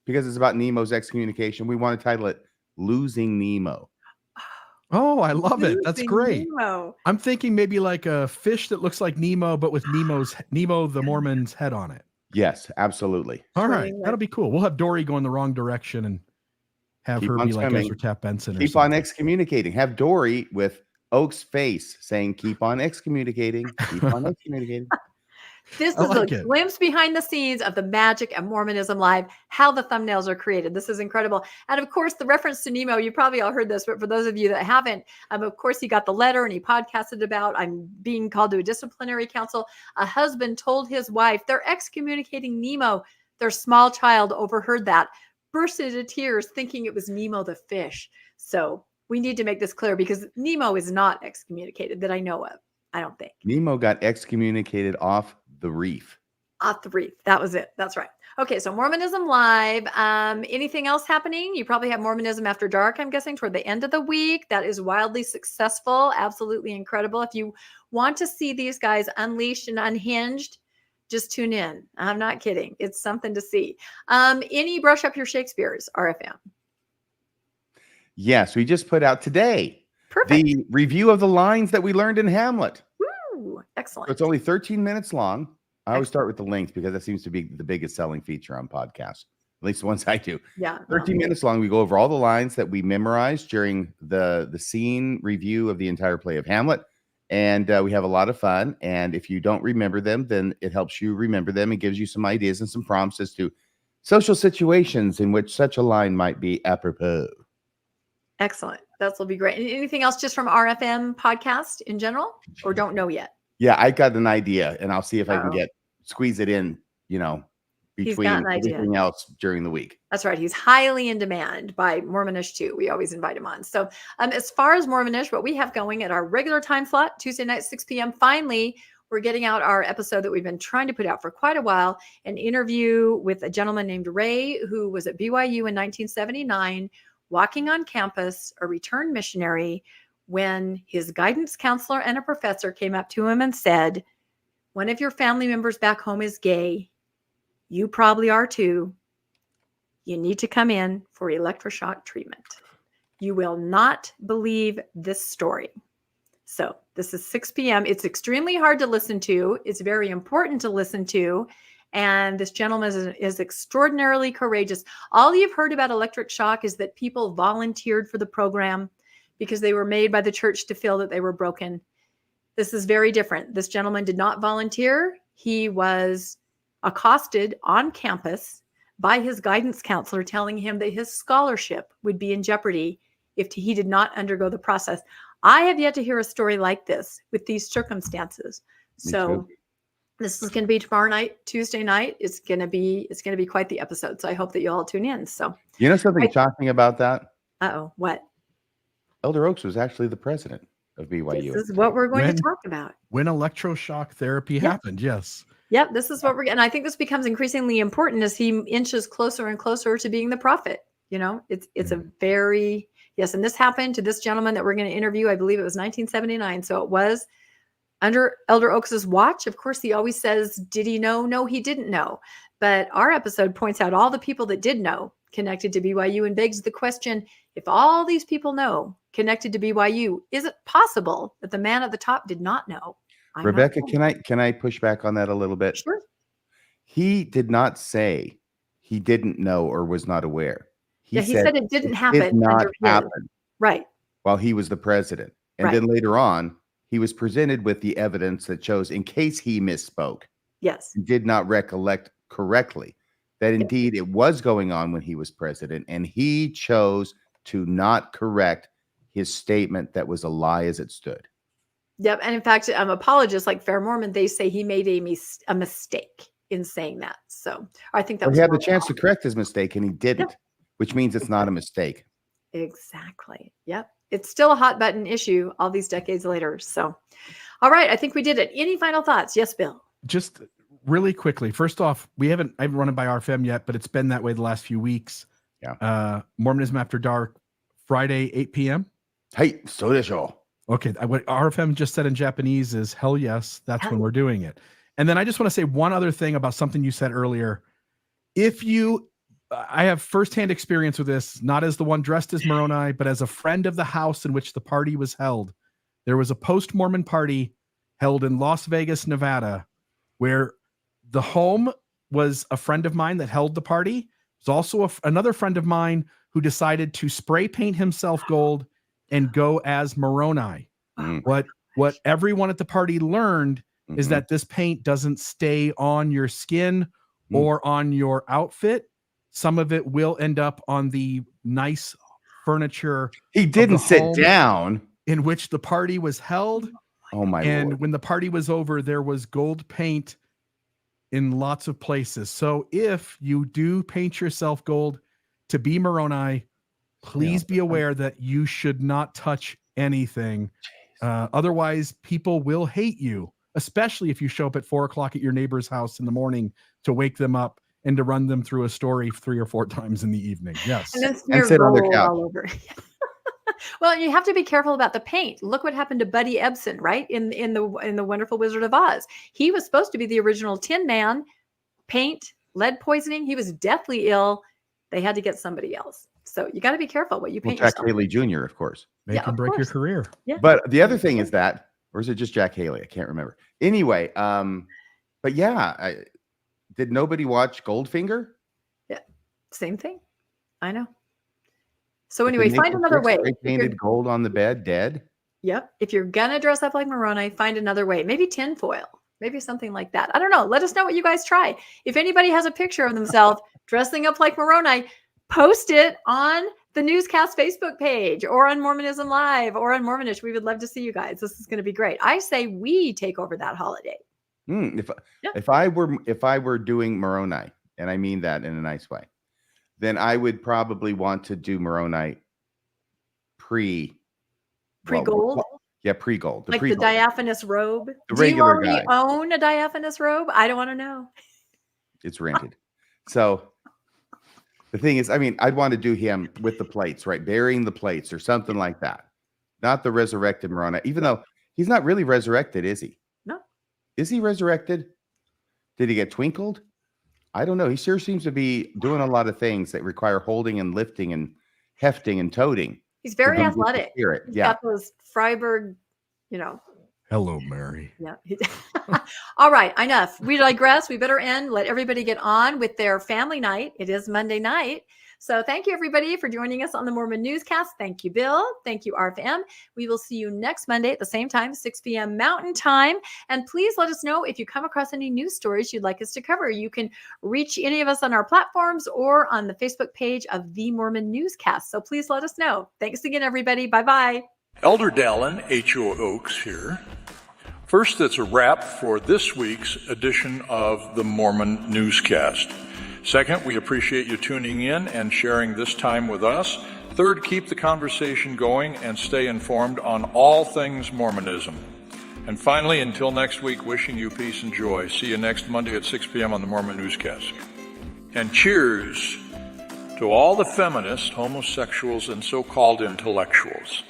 because it's about Nemo's excommunication, we want to title it Losing Nemo. Oh, I love it. That's great. Nemo. I'm thinking maybe like a fish that looks like Nemo, but with Nemo the Mormon's head on it. Yes, absolutely. All right. That'll be cool. We'll have Dory go in the wrong direction and have her be like Ezra Taft Benson. Keep on excommunicating. Have Dory with Oak's face saying, keep on excommunicating. Keep on excommunicating. This is a glimpse behind the scenes of the magic of Mormonism Live, how the thumbnails are created. This is incredible. And of course, the reference to Nemo, you probably all heard this, but for those of you that haven't, of course, he got the letter and he podcasted about, I'm being called to a disciplinary council. A husband told his wife, they're excommunicating Nemo. Their small child overheard that, burst into tears thinking it was Nemo the fish. So we need to make this clear because Nemo is not excommunicated that I know of. I don't think. Nemo got excommunicated off the reef. Off the reef. That was it. That's right. Okay, so Mormonism Live. Anything else happening? You probably have Mormonism After Dark, I'm guessing, toward the end of the week. That is wildly successful. Absolutely incredible. If you want to see these guys unleashed and unhinged, just tune in. I'm not kidding. It's something to see. Any brush up your Shakespeare's, RFM? Yes, we just put out today the review of the lines that we learned in Hamlet. Woo, excellent. So it's only 13 minutes long. I always start with the length because that seems to be the biggest selling feature on podcasts, at least the ones I do. Yeah. 13 minutes long. We go over all the lines that we memorized during the scene review of the entire play of Hamlet. And we have a lot of fun. And if you don't remember them, then it helps you remember them and gives you some ideas and some prompts as to social situations in which such a line might be apropos. Excellent. That will be great. Anything else just from RFM podcast in general, or don't know yet? Yeah, I got an idea, and I'll see if I can Uh-oh. squeeze it in, He's got between an idea. everything else during the week. That's right. He's highly in demand by Mormonish too. We always invite him on. So as far as Mormonish, what we have going at our regular time slot, Tuesday night, 6 p.m., finally, we're getting out our episode that we've been trying to put out for quite a while, an interview with a gentleman named Ray, who was at BYU in 1979, walking on campus, a returned missionary, when his guidance counselor and a professor came up to him and said, one of your family members back home is gay. You probably are too. You need to come in for electroshock treatment. You will not believe this story. So this is 6 p.m. It's extremely hard to listen to. It's very important to listen to. And this gentleman is extraordinarily courageous. All you've heard about electric shock is that people volunteered for the program because they were made by the church to feel that they were broken. This is very different. This gentleman did not volunteer. He was accosted on campus by his guidance counselor telling him that his scholarship would be in jeopardy if he did not undergo the process. I have yet to hear a story like this with these circumstances. So this is going to be tomorrow night, Tuesday night. It's going to be quite the episode. So I hope that you all tune in. So Something shocking about that? What? Elder Oaks was actually the president of BYU. This is what we're going to talk about. When electroshock therapy happened, yes. Yep, this is what and I think this becomes increasingly important as he inches closer and closer to being the prophet. It's a very, yes. And this happened to this gentleman that we're going to interview. I believe it was 1979. So it was under Elder Oaks's watch. Of course, he always says, did he know? No, he didn't know. But our episode points out all the people that did know connected to BYU and begs the question, if all these people know connected to BYU, is it possible that the man at the top did not know? Rebecca, can I push back on that a little bit? Sure. He did not say he didn't know or was not aware. He said it didn't happen. Did not happen. Right. While he was the president. And then later on, he was presented with the evidence that shows, in case he misspoke, did not recollect correctly, that indeed it was going on when he was president, and he chose to not correct his statement that was a lie as it stood. Yep. And in fact, apologists like Fair Mormon, they say he made a mistake in saying that. So I think that he had the chance to correct his mistake and he didn't, which means it's not a mistake. Exactly. Yep. It's still a hot button issue all these decades later. So, all right. I think we did it. Any final thoughts? Yes, Bill. Just really quickly. First off, I haven't run it by RFM yet, but it's been that way the last few weeks. Yeah. Mormonism After Dark, Friday, 8 p.m. Hey, so de show. Okay. What RFM just said in Japanese is hell yes. That's when we're doing it. And then I just want to say one other thing about something you said earlier. I have firsthand experience with this, not as the one dressed as Moroni, but as a friend of the house in which the party was held. There was a post-Mormon party held in Las Vegas, Nevada, where the home was a friend of mine that held the party. It was also another friend of mine who decided to spray paint himself gold and go as Moroni. What everyone at the party learned is that this paint doesn't stay on your skin or on your outfit. Some of it will end up on the nice furniture. He didn't sit down in which the party was held. Oh my Lord. When the party was over, there was gold paint in lots of places. So if you do paint yourself gold to be Moroni, please be aware that you should not touch anything. Otherwise, people will hate you, especially if you show up at 4:00 at your neighbor's house in the morning to wake them up and to run them through a story 3 or 4 times in the evening. Yes. And sit on their couch. All over. Well, you have to be careful about the paint. Look what happened to Buddy Ebsen, right? In the Wonderful Wizard of Oz. He was supposed to be the original Tin Man. Paint, lead poisoning. He was deathly ill. They had to get somebody else. So you got to be careful what you paint. Jack Haley Jr., of course. Make and break your career. Yeah. But the other thing is that, or is it just Jack Haley? I can't remember. Anyway, but yeah, did nobody watch Goldfinger? Yeah, same thing. I know. So anyway, find another way. Painted gold on the bed, dead. Yep. If you're going to dress up like Moroni, find another way. Maybe tinfoil. Maybe something like that. I don't know. Let us know what you guys try. If anybody has a picture of themselves dressing up like Moroni, post it on the Newscast Facebook page or on Mormonism Live or on Mormonish. We would love to see you guys. This is going to be great. I say we take over that holiday. If I were doing Moroni, and I mean that in a nice way, then I would probably want to do Moroni pre-gold. Yeah, pre-gold. Like the diaphanous robe. The regular Do you already own a diaphanous robe? I don't want to know. It's rented. So the thing is, I mean, I'd want to do him with the plates, right? Burying the plates or something like that. Not the resurrected Moroni, even though he's not really resurrected, is he? No. Is he resurrected? Did he get twinkled? I don't know. He sure seems to be doing a lot of things that require holding and lifting and hefting and toting. He's very athletic. He's got those Freiburg, Hello, Mary. Yeah. All right. Enough. We digress. We better end. Let everybody get on with their family night. It is Monday night. So thank you, everybody, for joining us on the Mormon Newscast. Thank you, Bill. Thank you, RFM. We will see you next Monday at the same time, 6 p.m. Mountain Time. And please let us know if you come across any news stories you'd like us to cover. You can reach any of us on our platforms or on the Facebook page of the Mormon Newscast. So please let us know. Thanks again, everybody. Bye-bye. Elder Dallin, H.O. Oaks here. First, that's a wrap for this week's edition of the Mormon Newscast. Second, we appreciate you tuning in and sharing this time with us. Third, keep the conversation going and stay informed on all things Mormonism. And finally, until next week, wishing you peace and joy. See you next Monday at 6 p.m. on the Mormon Newscast. And cheers to all the feminists, homosexuals, and so-called intellectuals.